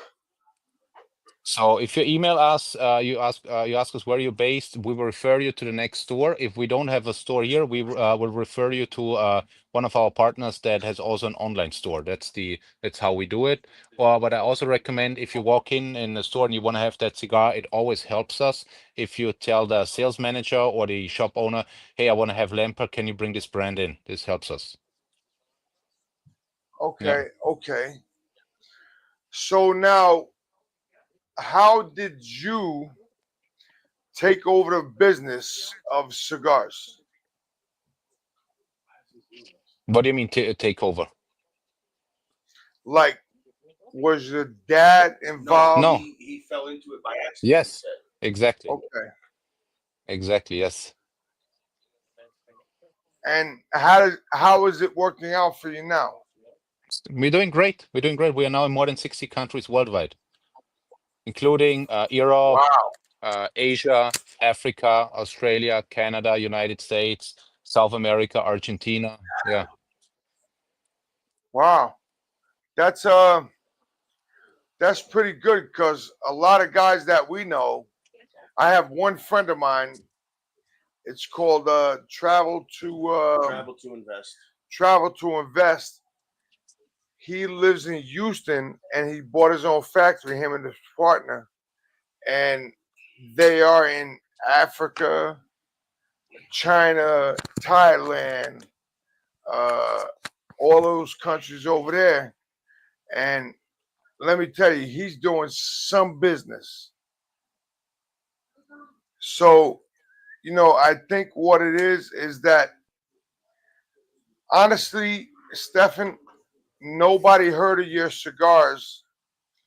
So if you email us, you ask us where you're based, we will refer you to the next store. If we don't have a store here, we will refer you to one of our partners that has also an online store. That's how we do it. But I also recommend if you walk in the store and you want to have that cigar, it always helps us if you tell the sales manager or the shop owner, hey, I want to have Lampert, can you bring this brand in? This helps us. Okay, okay. So now, how did you take over the business of cigars? What do you mean take over? Like, was your dad involved? No. He fell into it by accident. Yes, exactly. Okay. Exactly, yes. And how is it working out for you now? We're doing great. We're doing great. We are now in more than 60 countries worldwide, including Europe, Wow. Asia, Africa, Australia, Canada, United States, South America, Argentina. Yeah. Wow. That's pretty good because a lot of guys that we know, I have one friend of mine. It's called Travel to Invest. Travel to Invest. He lives in Houston and he bought his own factory, him and his partner, and they are in Africa, China, Thailand, all those countries over there. And let me tell you, he's doing some business. So, I think what it is that honestly, Stefan, nobody heard of your cigars.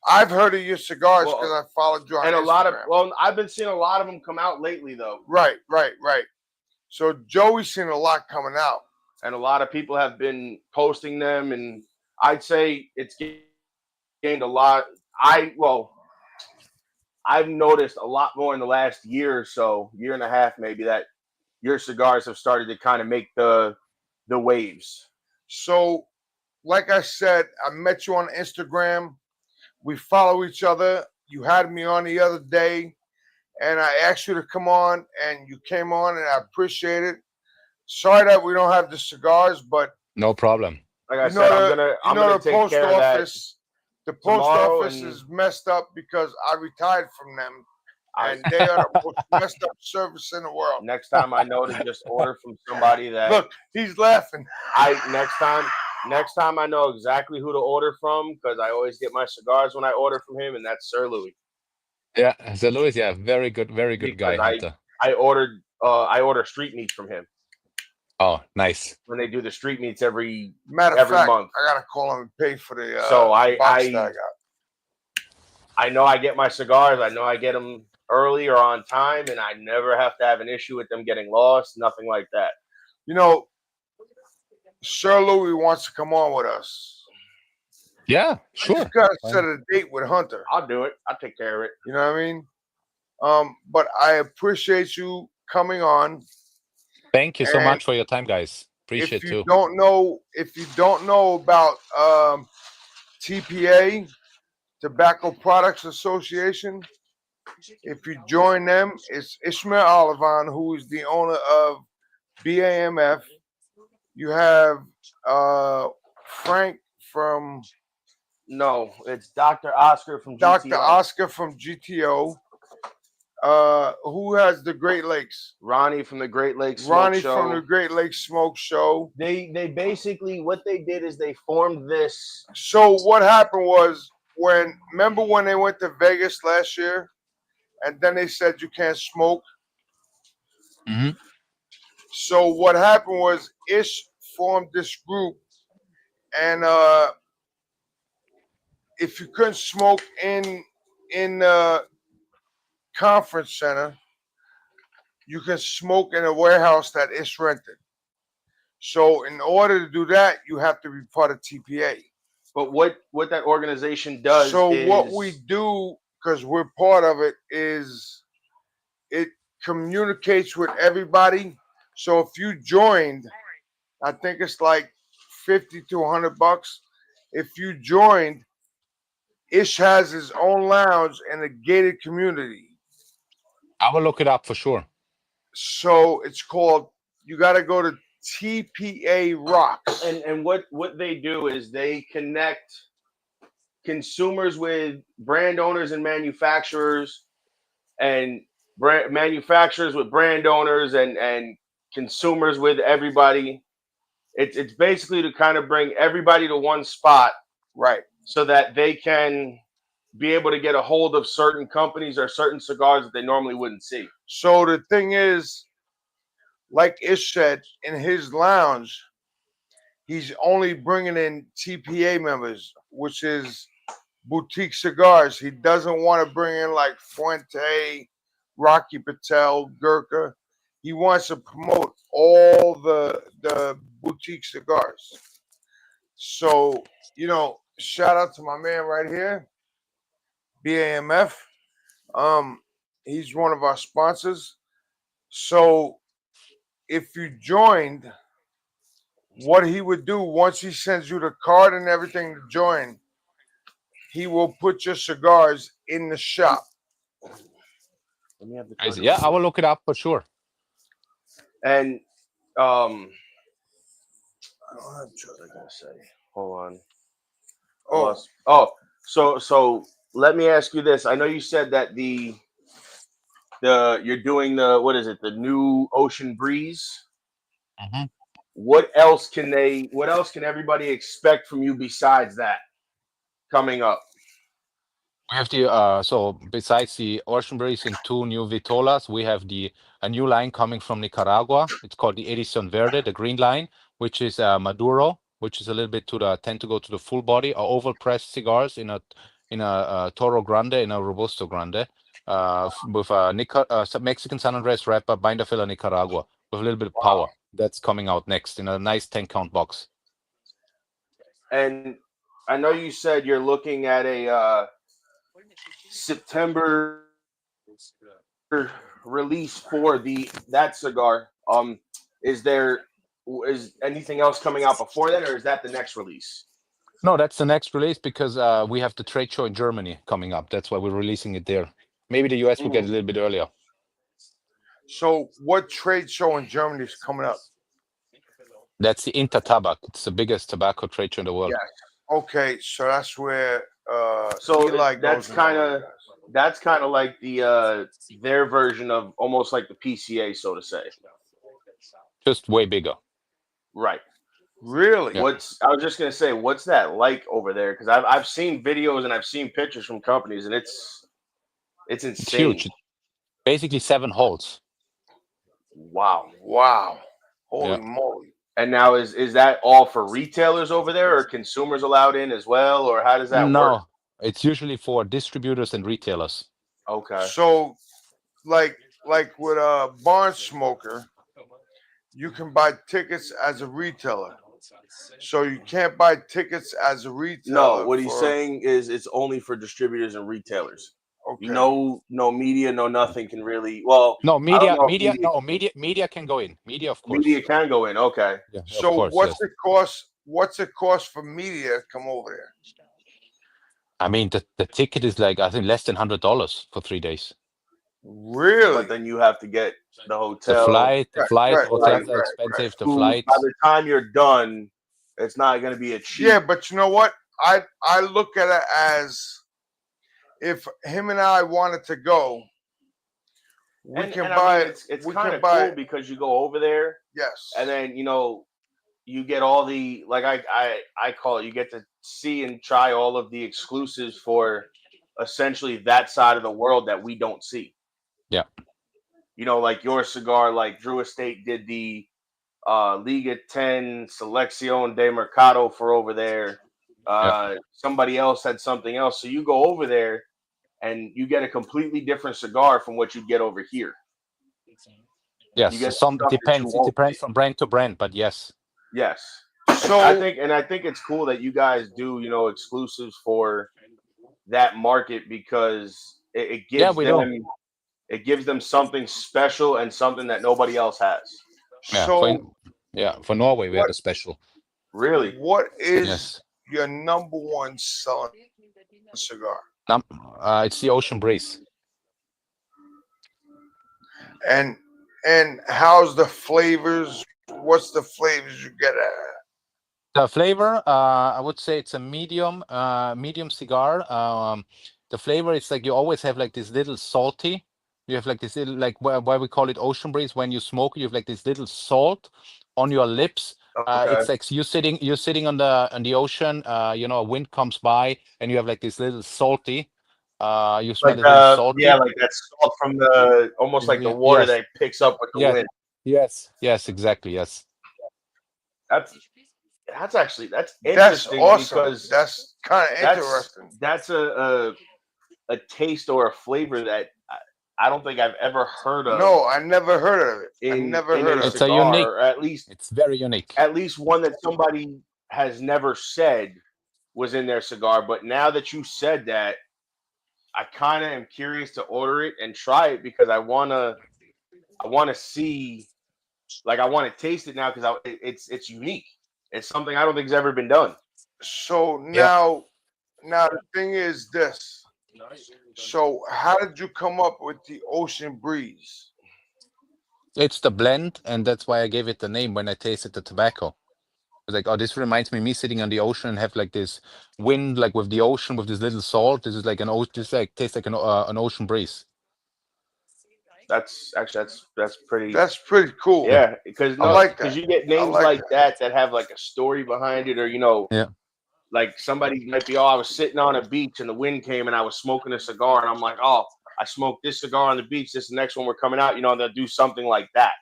I've heard of your cigars because I followed you on And Instagram. I've been seeing a lot of them come out lately though. Right. So Joey's seen a lot coming out. And a lot of people have been posting them, and I'd say it's gained a lot. I've noticed a lot more in the last year or so, year and a half maybe, that your cigars have started to kind of make the waves. So, like I said, I met you on Instagram. We follow each other. You had me on the other day, and I asked you to come on, and you came on, and I appreciate it. Sorry that we don't have the cigars, but no problem. Like I said, I'm gonna take care of that. The post office is messed up because I retired from them, and they are the most messed up service in the world. Next time I know to just order from somebody that. Look, he's laughing. Next time I know exactly who to order from because I always get my cigars when I order from him, and that's Sir Louis. Yeah, Sir Louis, yeah, very good guy. I order street meat from him. Oh, nice. when they do the street meets every Matter of fact, month. I gotta call him and pay for the So box that I got. I know I get my cigars. I know I get them early or on time, and I never have to have an issue with them getting lost. Nothing like that. You know, Sir Louis wants to come on with us. Yeah, I sure. just gotta set a date with Hunter. I'll do it. I'll take care of it. You know what I mean? But I appreciate you coming on. Thank you so And much for your time, guys. Appreciate if you it too. if you don't know about TPA, Tobacco Products Association, if you join them, it's Ishmael Olivan, who is the owner of BAMF. You have Frank from No, it's Dr. Oscar from GTO. Dr. Oscar from GTO. Who has the Great Lakes? Ronnie from the Great Lakes Smoke Ronnie Show. from the Great Lakes Smoke Show. They basically, what they did is they formed this. So what happened was, remember when they went to Vegas last year, and then they said you can't smoke? Mhm. So what happened was Ish formed this group, and if you couldn't smoke in the conference center, you can smoke in a warehouse that Ish rented. So in order to do that, you have to be part of TPA. But what that organization does is, what we do, because we're part of it, is it communicates with everybody. So if you joined, I think it's like $50 to $100. If you joined, Ish has his own lounge in a gated community. I will look it up for sure. So it's called, you got to go to TPA Rocks. And what they do is they connect consumers with brand owners and manufacturers, and manufacturers with brand owners, and consumers with everybody. It's basically to kind of bring everybody to one spot, right? So that they can be able to get a hold of certain companies or certain cigars that they normally wouldn't see. So the thing is, like Ish said, in his lounge, he's only bringing in TPA members, which is boutique cigars. He doesn't want to bring in like Fuente, Rocky Patel, Gurkha. He wants to promote all the boutique cigars. So, shout out to my man right here, BAMF. He's one of our sponsors. So if you joined, what he would do once he sends you the card and everything to join, he will put your cigars in the shop. Yeah, I will look it up for sure. And I don't have what I gotta say. Hold on. So let me ask you this. I know you said that you're doing the new Ocean Breeze. Mm-hmm. What else can everybody expect from you besides that coming up? We have the so besides the Ocean Breeze and 2 new Vitolas, we have a new line coming from Nicaragua. It's called the Edición Verde, the green line, which is Maduro, which is a little bit tend to go to the full body or oval pressed cigars in a Toro Grande, in a Robusto Grande, with a Mexican San Andres wrapper, binder filler Nicaragua, with a little bit of power. That's coming out next in a nice 10-count box. And I know you said you're looking at a September release for that cigar. Is anything else coming out before that, or is that the next release? No, that's the next release because we have the trade show in Germany coming up. That's why we're releasing it there. Maybe the US will get a little bit earlier. So what trade show in Germany is coming up? That's the Intertabak. It's the biggest tobacco trade show in the world. Yes. Okay, so that's where that's kind of like their version of almost like the PCA, so to say. Just way bigger. Right. Really? Yeah. I was just gonna say, what's that like over there? Because I've seen videos and I've seen pictures from companies, and it's insane. It's huge. Basically 7 holes. Wow. Holy moly! And now is that all for retailers over there, or consumers allowed in as well, or how does that work? No, it's usually for distributors and retailers. Okay. So, like with a barn smoker, you can buy tickets as a retailer. So you can't buy tickets as a retailer. No, what he's saying is it's only for distributors and retailers. Okay. No media, no nothing can really. Well, No, I don't know if media can go in. Media, of course. media can go in. Okay. Yeah, So of course, what's yes. it cost? What's it cost for media to come over there? I mean, the ticket is like, I think, less than $100 for 3 days. Really? But then you have to get the hotel. The flight, right, hotels are right, expensive. The Food. flights. By the time you're done, it's not going to be a cheap. Yeah, but you know what? I look at it as if him and I wanted to go, we can buy. I mean, it's kind of cool because you go over there. Yes. And then you get all the, like I call it, you get to see and try all of the exclusives for essentially that side of the world that we don't see. Yeah. Like your cigar, like Drew Estate did the Liga 10 Selección de Mercado for over there. Somebody else had something else. So you go over there and you get a completely different cigar from what you get over here. Yes, it depends from brand to brand, but yes. Yes. So I think it's cool that you guys do, exclusives for that market, because it gives them something special and something that nobody else has. Yeah, so for Norway we had a special. Really? What is your number one selling cigar? It's the Ocean Breeze. And how's the flavors? What's the flavors you get at? The flavor, I would say it's a medium cigar. The flavor is like you always have like this little salty. You have like this little, like why we call it Ocean Breeze. When you smoke, you have like this little salt on your lips. Okay. It's like you're sitting on the ocean. A wind comes by, and you have like this little salty. You smell Like a little salty. yeah, like that salt from almost like the water that picks up with the wind. Yes, exactly. Yes. That's interesting. That's awesome. Because that's kind of interesting. That's a taste or a flavor that I don't think I've ever heard of. No, I never heard of it. I never heard of it. It's a unique. Or at least it's very unique. At least one that somebody has never said was in their cigar. But now that you said that, I kind of am curious to order it and try it, because I want to see, like, I want to taste it now, because it's unique. It's something I don't think has ever been done. So now the thing is this. So how did you come up with the Ocean Breeze? It's the blend, and that's why I gave it the name when I tasted the tobacco. I was like, oh, this reminds me seating on the ocean and have like this wind, like with the ocean, with this little salt. This is like tastes like an ocean breeze. That's pretty. That's pretty cool. Yeah, because you get names like that have like a story behind it, or like somebody might be, I was sitting on a beach and the wind came and I was smoking a cigar, and I'm like, oh, I smoked this cigar on the beach. This is the next one we're coming out. And they'll do something like that.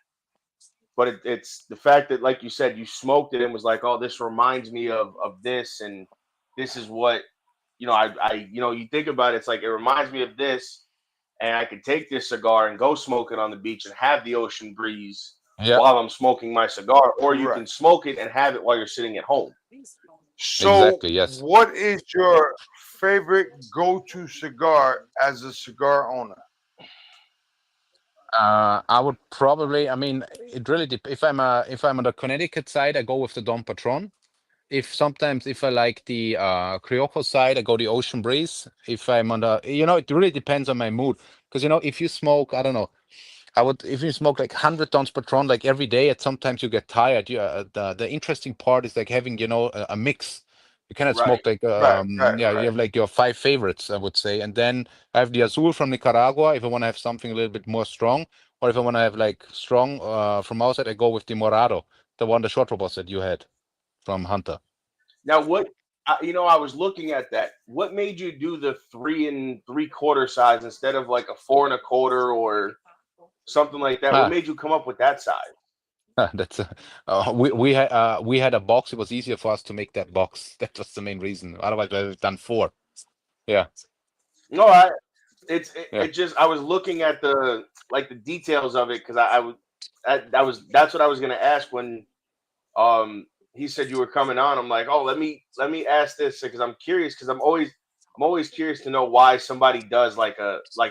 But it's the fact that, like you said, you smoked it and was like, oh, this reminds me of this, and this is what you think about it. It's like, it reminds me of this. And I could take this cigar and go smoke it on the beach and have the ocean breeze while I'm smoking my cigar. Or you can smoke it and have it while you're sitting at home. So exactly, yes. What is your favorite go-to cigar as a cigar owner? I would probably, it really if I'm on the Connecticut side, I go with the Dom Patron. If I like the Criollo side, I go the Ocean Breeze. If I'm on the, it really depends on my mood. Because, if you smoke, I don't know, if you smoke like 100 Dom Patron like every day, sometimes you get tired. The interesting part is like having, a mix. You cannot smoke like, you have like your 5 favorites, I would say. And then I have the Azul from Nicaragua if I want to have something a little bit more strong. Or if I want to have like strong from outside, I go with the Morado, the short robust that you had from Hunter. Now, what I was looking at that. What made you do the 3 3/4 size instead of like a 4 1/4 or something like that? What made you come up with that size? That's we had a box. It was easier for us to make that box. That was the main reason. Otherwise, we would have done 4. Yeah, No, yeah, it just I was looking at the like the details of it because that's what I was gonna ask when he said you were coming on. I'm like, oh, let me ask this because I'm curious because I'm always curious to know why somebody does like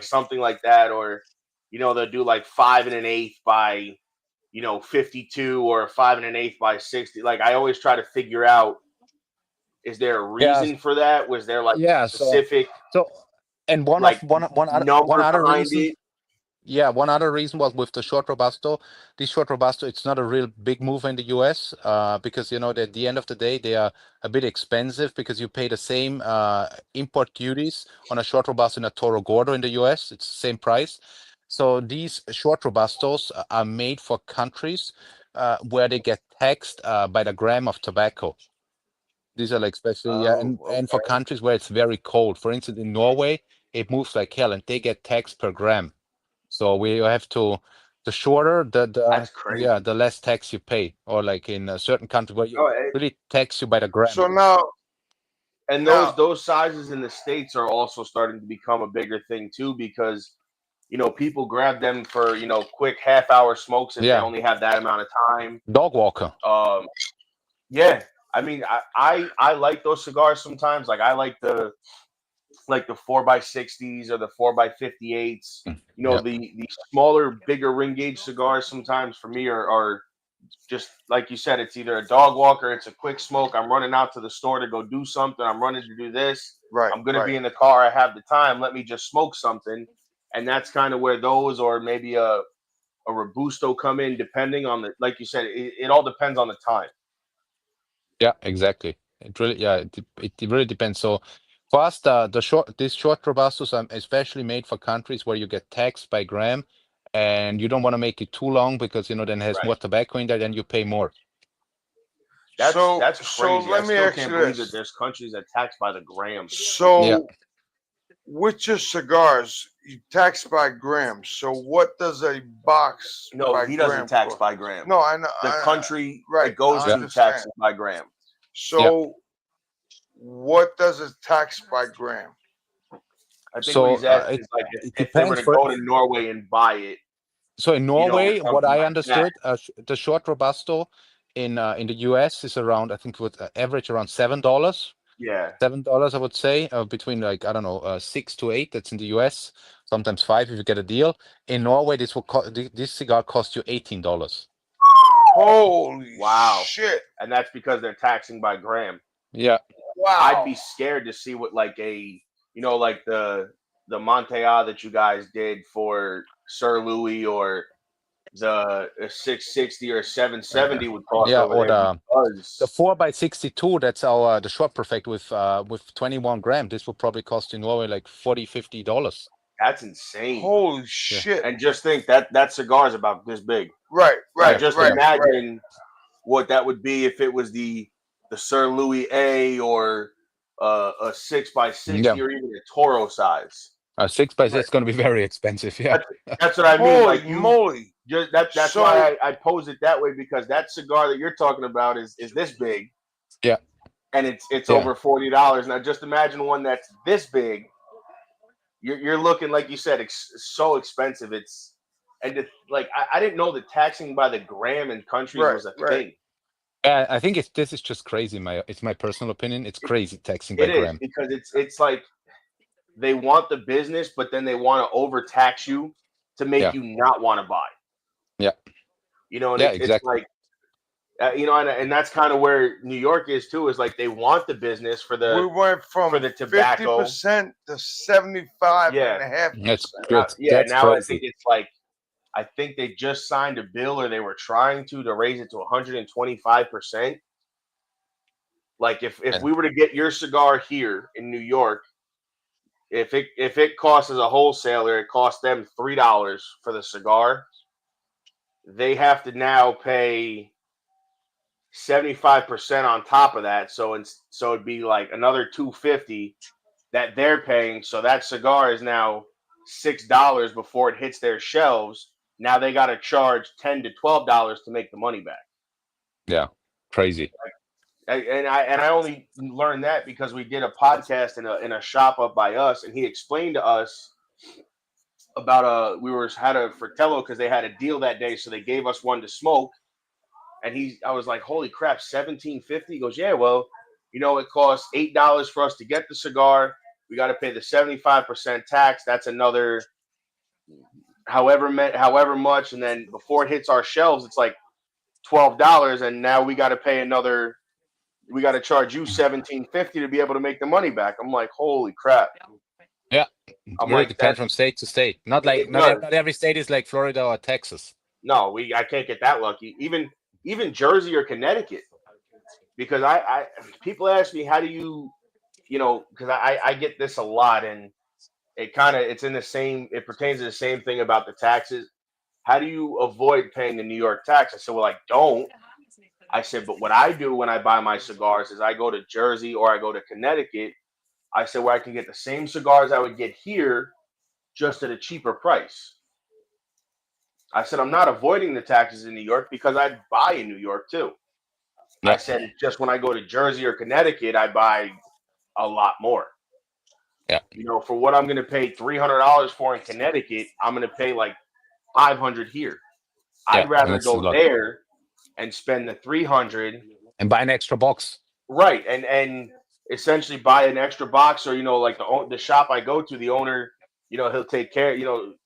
something like that, or they'll do like 5 1/8 by 52 or 5 1/8 by 60. Like I always try to figure out, is there a yeah, reason for that? Was there like a yeah. specific So, and like one number other behind reason. it? Yeah, one other reason was with the short Robusto. This short Robusto, it's not a real big move in the US because at the end of the day they are a bit expensive because you pay the same import duties on a short Robusto and a Toro Gordo in the US. It's the same price. So these short Robustos are made for countries where they get taxed by the gram of tobacco. These are like especially Oh, and for okay. countries where it's very cold. For instance, in Norway, it moves like hell, and they get taxed per gram. So we have to the shorter That's the crazy. less tax you pay, or like in a certain country where you Oh, really tax you by the gram. So and now, those sizes in the States are also starting to become a bigger thing too, because people grab them for quick half-hour smokes if they Yeah, only have that amount of time. dog walker. Yeah, I mean, I like those cigars sometimes. Like I like the 4x60s or the 4x58s. Yeah, The smaller, bigger ring gauge cigars sometimes for me are just like you said. It's either a dog walker, it's a quick smoke. I'm running out to the store to go do something. I'm running to do this. right, I'm gonna right. be in the car. I have the time. Let me just smoke something. And that's kind of where those, or maybe a Robusto, come in, depending on the, like you said, it all depends on the time. yeah, exactly. It really, yeah, it really depends. So for us, these short robustos are especially made for countries where you get taxed by gram, and you don't want to make it too long because then it has Right. more tobacco in there, then you pay more. That's So crazy. I let me still ask can't you believe that this. there's countries that tax by the gram. Yeah. So with your cigars, you tax by grams. So what does a box No, by he doesn't gram tax cost? by gram. No, I know. The country Right, it goes I Yeah. to understand. taxes by gram. Yeah. So what does it tax by gram? I think what So he's asking is like it if they were depends to for go to Norway and buy it, so in or Norway, what something I like that. understood, the short robusto in the US is around, I think, with average around $7. Yeah, $7, I would say, between like I don't know, 6 to 8. That's in the US. Sometimes 5 if you get a deal. In Norway, this cigar costs you $18. Holy wow. shit! And that's because they're taxing by gram. Yeah, I'd Wow. be scared to see what like like the Montea that you guys did for Sir Louis, or the 660 or 770 would cost yeah, over or there, the because 4x62. That's the short perfect with 21 gram. This will probably cost in Norway like $40-$50. that's insane. Holy Yeah, shit! And just think that cigar is about this big. Right, Now right, yeah, just right, yeah, right. imagine what that would be if it was the Sir Louis A, or a 6x60, yeah. or even a Toro size. 6x6 Right. is going to be very expensive. Yeah, That's what I mean. Like Holy moly! just that's So why I pose it that way, because that cigar that you're talking about is this big, yeah, and it's yeah. over $40. Now just imagine one that's this big. You're looking, like you said, so expensive. It's and like I didn't know that taxing by the gram in countries right, was a right. thing. I think this is just crazy. It's my personal opinion. It's It, crazy taxing by it is, gram. because it's like they want the business, but then they want to overtax you to make Yeah, you not want to buy. yeah, And yeah. it's Exactly. like and that's kind of where New York is too. Is like they want the business for We the went from tobacco. 50% to 75 Yeah. and a half That's percent. good. Yeah, That's now I think crazy. it's like, I think they just signed a bill, or they were trying to raise it to 125%. Like if And we were to get your cigar here in New York, if it costs as a wholesaler, it costs them $3 for the cigar. They have to now pay 75% on top of that. So it'd be like another 250 that they're paying. So that cigar is now $6 before it hits their shelves. now they got to charge $10 to $12 to make the money back. Yeah, crazy. And I only learned that because we did a podcast in a shop up by us, and he explained to us about had a Fratello because they had a deal that day, so they gave us one to smoke. And I was like, holy crap, $17.50. He goes, yeah, well, it costs $8 for us to get the cigar. We got to pay the 75% tax. That's another however much, and then before it hits our shelves, it's like $12, and now we got to pay another. We got to charge you $17.50 to be able to make the money back. I'm like, holy crap. Yeah, I'm really like, depends from state to state. Not every state is like Florida or Texas. No, I can't get that lucky. Even Jersey or Connecticut, because people ask me, how do you, because I get this a lot, and it pertains to the same thing about the taxes. How do you avoid paying the New York tax? I said, well, I don't. I said, but what I do when I buy my cigars is I go to Jersey or I go to Connecticut. I said, where I can get the same cigars I would get here, just at a cheaper price. I said, I'm not avoiding the taxes in New York because I buy in New York too. Yeah. I said, just when I go to Jersey or Connecticut, I buy a lot more. Yeah. For what I'm going to pay $300 for in Connecticut, I'm going to pay like $500 here. Yeah, I'd rather go there and spend the $300 and buy an extra box. Right. And essentially buy an extra box, or, like the shop I go to, the owner, he'll take care,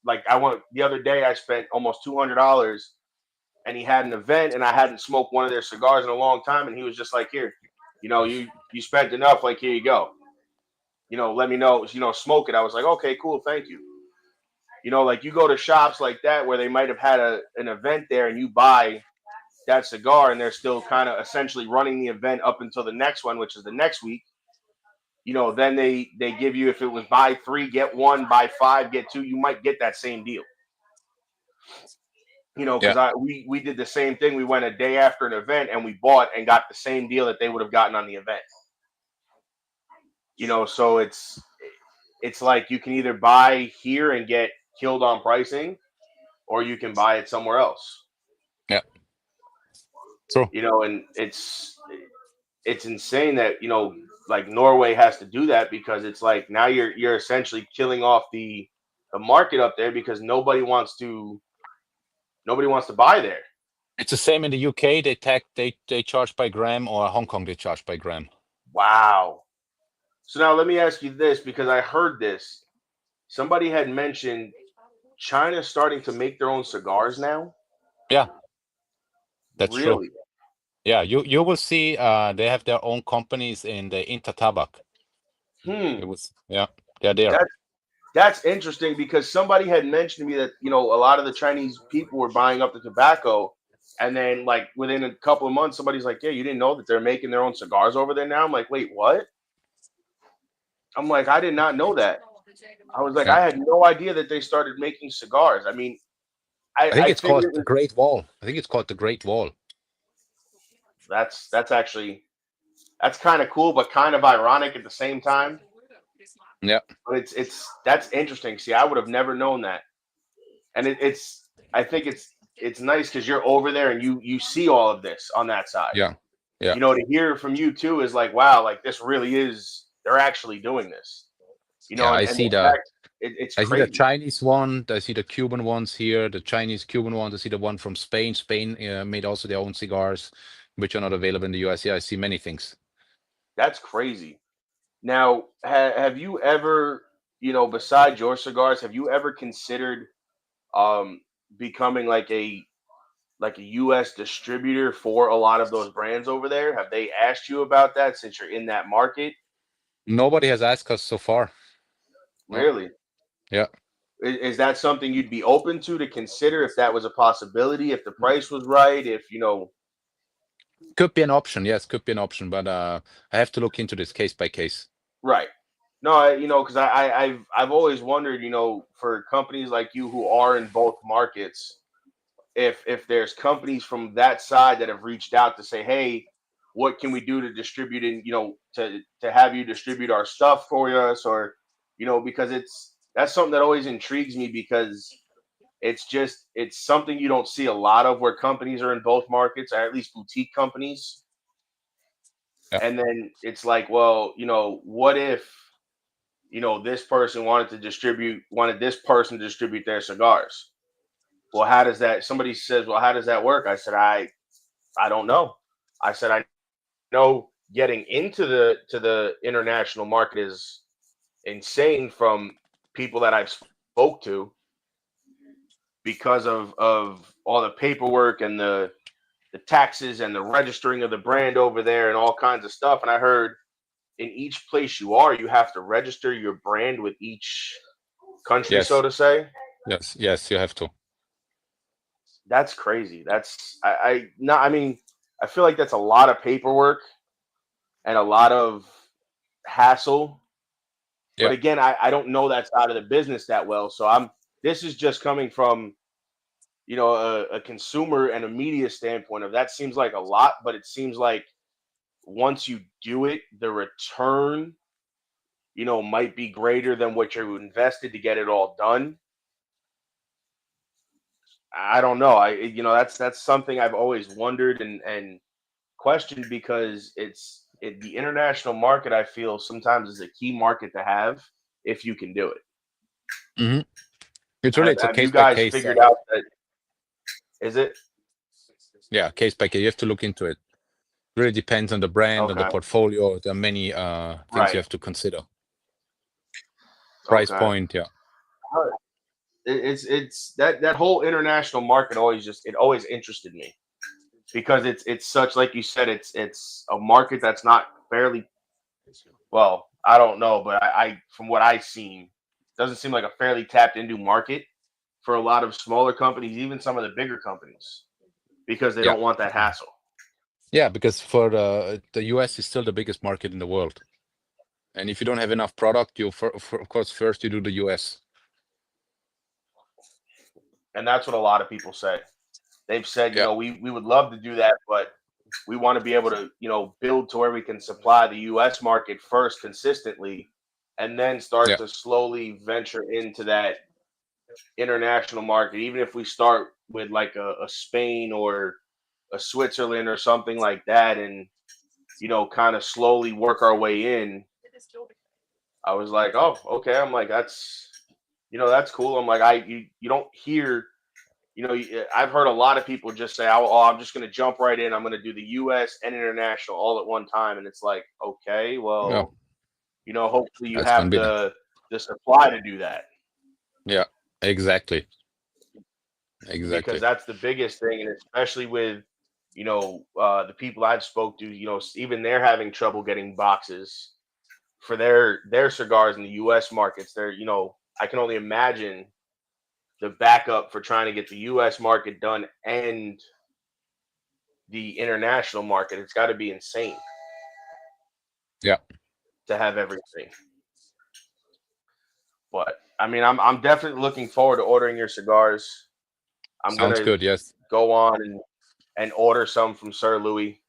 like the other day I spent almost $200, and he had an event, and I hadn't smoked one of their cigars in a long time. And he was just like, here, you spent enough, like, here you go, let me know, smoke it. I was like, okay, cool. Thank you. Like you go to shops like that where they might have had an event there, and you buy that cigar, and they're still kind of essentially running the event up until the next one, which is the next week. Then they give you, if it was buy 3, get 1, buy 5, get 2, you might get that same deal. Because we did the same thing. We went a day after an event, and we bought and got the same deal that they would have gotten on the event. So it's like you can either buy here and get killed on pricing, or you can buy it somewhere else. Yeah. True. And it's insane that, like Norway has to do that, because it's like now you're essentially killing off the market up there, because nobody wants to buy there. It's the same in the UK. They charge by gram, or Hong Kong they charge by gram. Wow. So now let me ask you this, because I heard this. Somebody had mentioned China's starting to make their own cigars now. Yeah. That's really true. Yeah, you will see they have their own companies in the Intertabak. They're there. That's interesting, because somebody had mentioned to me that, a lot of the Chinese people were buying up the tobacco, and then like within a couple of months, somebody's like, yeah, you didn't know that they're making their own cigars over there now? I'm like, wait, what? I'm like, I did not know that. I was like, I had no idea that they started making cigars. I mean, I think it's called the Great Wall. I think it's called the Great Wall. That's kind of cool, but kind of ironic at the same time. Yeah, but that's interesting. See, I would have never known that, and I think it's nice because you're over there and you see all of this on that side. Yeah. To hear from you too is like, wow, like this really is. They're actually doing this. I see the. It's I crazy. see the Chinese one. I see the Cuban ones here. The Chinese Cuban ones. I see the one from Spain. Spain made also their own cigars, which are not available in the US. Yeah, I see many things. That's crazy. Now, have you ever, besides your cigars, have you ever considered becoming like a US distributor for a lot of those brands over there? Have they asked you about that since you're in that market? Nobody has asked us so far. Really? Yeah. Is that something you'd be open to consider if that was a possibility, if the price was right, if Could be an option. Yes, could be an option, but I have to look into this case by case. Right. No, because I've always wondered, for companies like you who are in both markets, if there's companies from that side that have reached out to say, hey, what can we do to distribute and to have you distribute our stuff for us, or because that's something that always intrigues me, because It's something you don't see a lot of, where companies are in both markets, or at least boutique companies. Yeah. And then it's like, well, what if, this person wanted this person to distribute their cigars? Well, how does that, somebody says, well, how does that work? I said, I don't know. I said, I know getting into the international market is insane from people that I've spoke to, because of all the paperwork and the taxes and the registering of the brand over there and all kinds of stuff. And I heard in each place you have to register your brand with each country, Yes. so to say. Yes, you have to. That's crazy. That's I feel like that's a lot of paperwork and a lot of hassle. Yeah. But again, I don't know that side of the business that well. So this is just coming from, a consumer and a media standpoint of that seems like a lot, but it seems like once you do it, the return, might be greater than what you invested to get it all done. I don't know. That's something I've always wondered and questioned, because the international market, I feel sometimes is a key market to have if you can do it. Mm-hmm. It's really Have a case you by guys case. figured out that? Is it? Yeah, case by case. You have to look into it. Really depends on the brand, on the Okay. portfolio. There are many things Right. you have to consider. Price Okay. point, yeah. It's that whole international market always interested me, because it's such, like you said, it's a market that's not fairly, well, I don't know, but I from what I've seen, doesn't seem like a fairly tapped into market for a lot of smaller companies, even some of the bigger companies, because they Yeah. don't want that hassle. Yeah, because for the US is still the biggest market in the world, and if you don't have enough product, you of course first you do the US. And that's what a lot of people say. They've said, Yeah. we would love to do that, but we want to be able to, build to where we can supply the US market first consistently, and then start Yeah. to slowly venture into that international market. Even if we start with like a Spain or a Switzerland or something like that, and, kind of slowly work our way in. I was like, oh, okay. I'm like, that's cool. I'm like, you don't hear, I've heard a lot of people just say, oh, I'm just going to jump right in. I'm going to do the US and international all at one time. And it's like, okay, well, hopefully you That's gonna have be the supply to do that. Yeah, exactly. Because that's the biggest thing. And especially with, the people I've spoke to, even they're having trouble getting boxes for their cigars in the US markets. They're, I can only imagine the backup for trying to get the US market done and the international market. It's got to be insane. Yeah. To have everything. But I mean, I'm definitely looking forward to ordering your cigars. I'm Sounds gonna good. Yes. go on and order some from Sir Louis.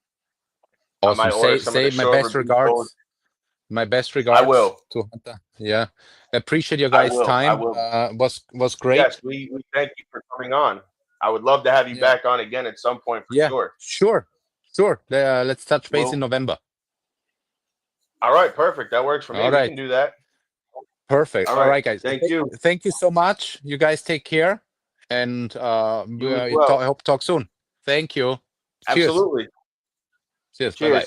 Awesome. I might order Say some of the my short best reviews. regards. My best regards. I will. To Hunter. Yeah. Appreciate your I guys' will. time. I will. Was great. Yes, we thank you for coming on. I would love to have you back on again at some point for sure. Sure. Let's touch base in November. All right, perfect. That works for me. We can do that. Perfect. All right, guys. Thank you. Thank you so much. You guys take care, and You as well. I hope to talk soon. Thank you. Absolutely. Cheers. Cheers. Bye-bye.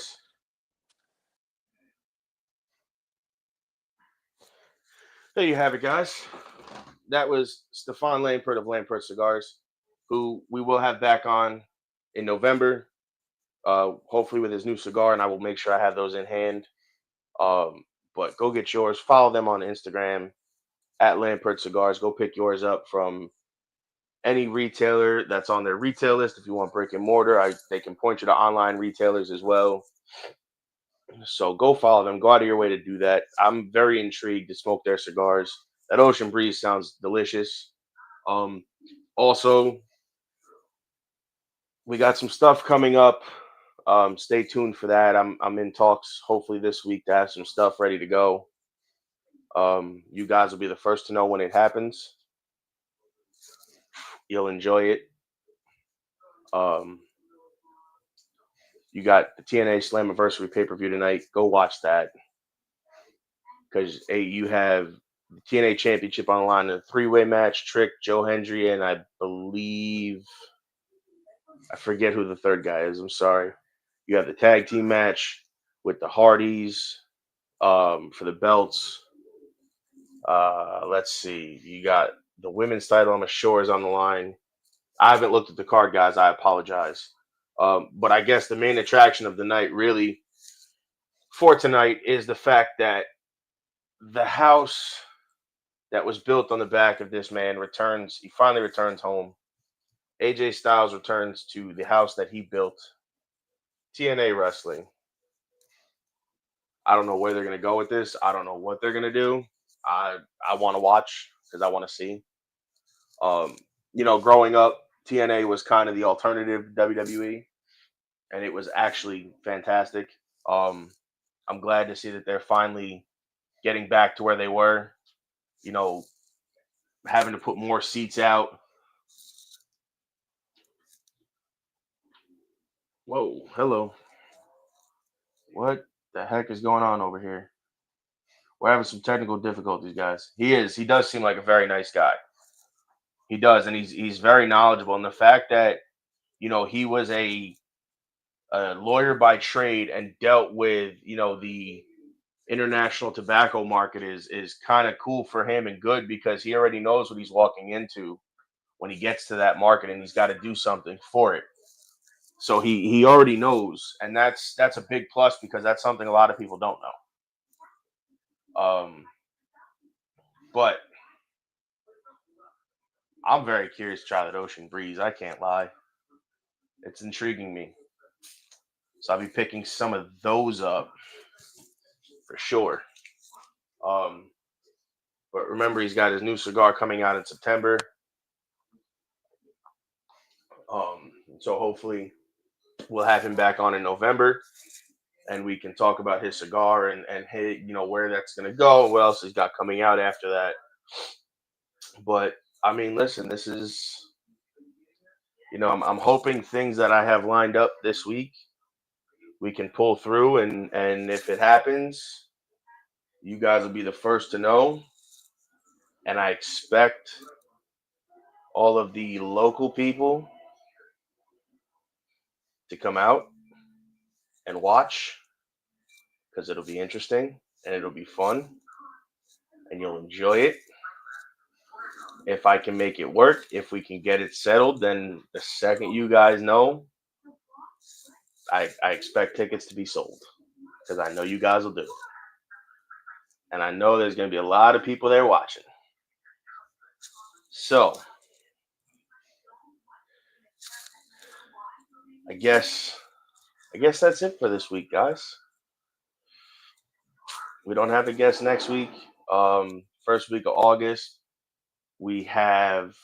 There you have it, guys. That was Stefan Lampert of Lampert Cigars, who we will have back on in November, hopefully with his new cigar, and I will make sure I have those in hand. But go get yours. Follow them on Instagram at Lampert Cigars. Go pick yours up from any retailer that's on their retail list. If you want brick and mortar, they can point you to online retailers as well. So go follow them. Go out of your way to do that. I'm very intrigued to smoke their cigars. That Ocean Breeze sounds delicious. Also, we got some stuff coming up. Stay tuned for that. I'm in talks hopefully this week to have some stuff ready to go. You guys will be the first to know when it happens. You'll enjoy it. You got the TNA Slammiversary pay-per-view tonight. Go watch that. Because you have the TNA Championship on the line in a three-way match. Trick, Joe Hendry, and I believe I forget who the third guy is. I'm sorry. You have the tag team match with the Hardys for the belts. Let's see. You got the women's title, I'm sure, is on the line. I haven't looked at the card, guys. I apologize. But I guess the main attraction of the night really for tonight is the fact that the house that was built on the back of this man returns. He finally returns home. AJ Styles returns to the house that he built. TNA Wrestling. I don't know where they're going to go with this. I don't know what they're going to do. I want to watch because I want to see. Growing up, TNA was kind of the alternative WWE, and it was actually fantastic. I'm glad to see that they're finally getting back to where they were, having to put more seats out. Whoa, hello. What the heck is going on over here? We're having some technical difficulties, guys. He does seem like a very nice guy. He does, and he's very knowledgeable. And the fact that, he was a lawyer by trade and dealt with, the international tobacco market is kind of cool for him and good because he already knows what he's walking into when he gets to that market and he's got to do something for it. So he already knows, and that's a big plus because that's something a lot of people don't know. But I'm very curious to try that Ocean Breeze. I can't lie. It's intriguing me. So I'll be picking some of those up for sure. But remember, he's got his new cigar coming out in September. So hopefully we'll have him back on in November and we can talk about his cigar and hey, where that's going to go, what else he's got coming out after that. But I mean, listen, this is, I'm hoping things that I have lined up this week, we can pull through. And if it happens, you guys will be the first to know. And I expect all of the local people to come out and watch because it'll be interesting and it'll be fun and you'll enjoy it. If I can make it work, if we can get it settled, then the second you guys know, I expect tickets to be sold because I know you guys will do. And I know there's going to be a lot of people there watching. So I guess that's it for this week, guys. We don't have a guest next week. First week of August, we have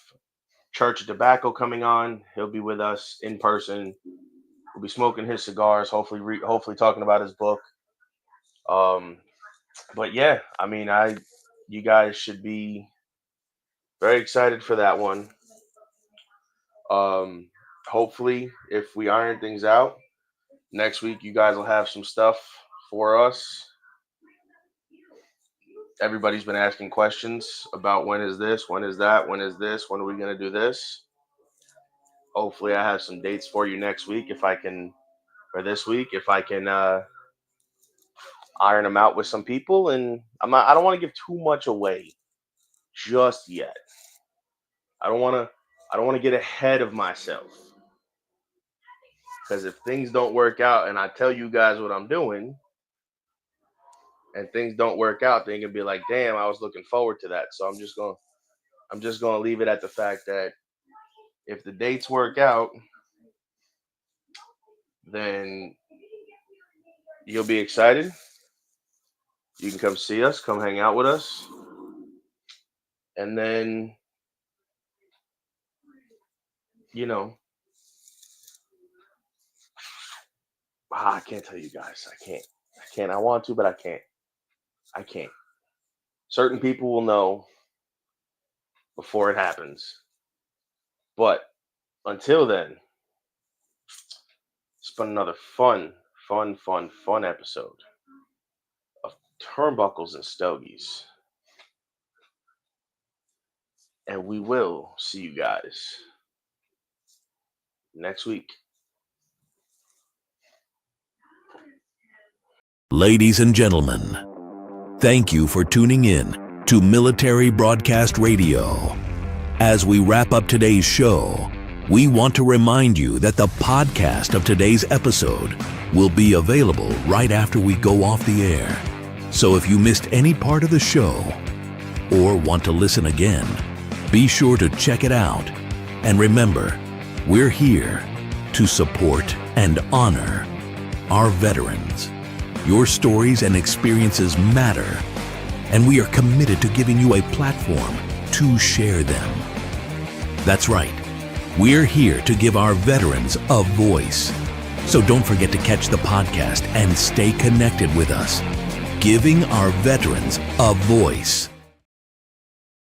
Church of Tobacco coming on. He'll be with us in person. We'll be smoking his cigars, hopefully talking about his book. But yeah, I mean, you guys should be very excited for that one. Hopefully, if we iron things out, next week you guys will have some stuff for us. Everybody's been asking questions about when is this, when is that, when is this, when are we going to do this? Hopefully I have some dates for you next week or this week, if I can iron them out with some people. And I don't want to give too much away just yet. I don't want to get ahead of myself. Because if things don't work out and I tell you guys what I'm doing and things don't work out, then you can be like, damn, I was looking forward to that. So I'm just going to leave it at the fact that if the dates work out, then you'll be excited. You can come see us, come hang out with us. And then, I can't tell you guys. I can't. I want to, but I can't. Certain people will know before it happens. But until then, it's been another fun episode of Turnbuckles and Stogies. And we will see you guys next week. Ladies and gentlemen, thank you for tuning in to Military Broadcast Radio. As we wrap up today's show, we want to remind you that the podcast of today's episode will be available right after we go off the air. So if you missed any part of the show or want to listen again, be sure to check it out. And remember, we're here to support and honor our veterans. Your stories and experiences matter, and we are committed to giving you a platform to share them. That's right. We're here to give our veterans a voice. So don't forget to catch the podcast and stay connected with us. Giving our veterans a voice.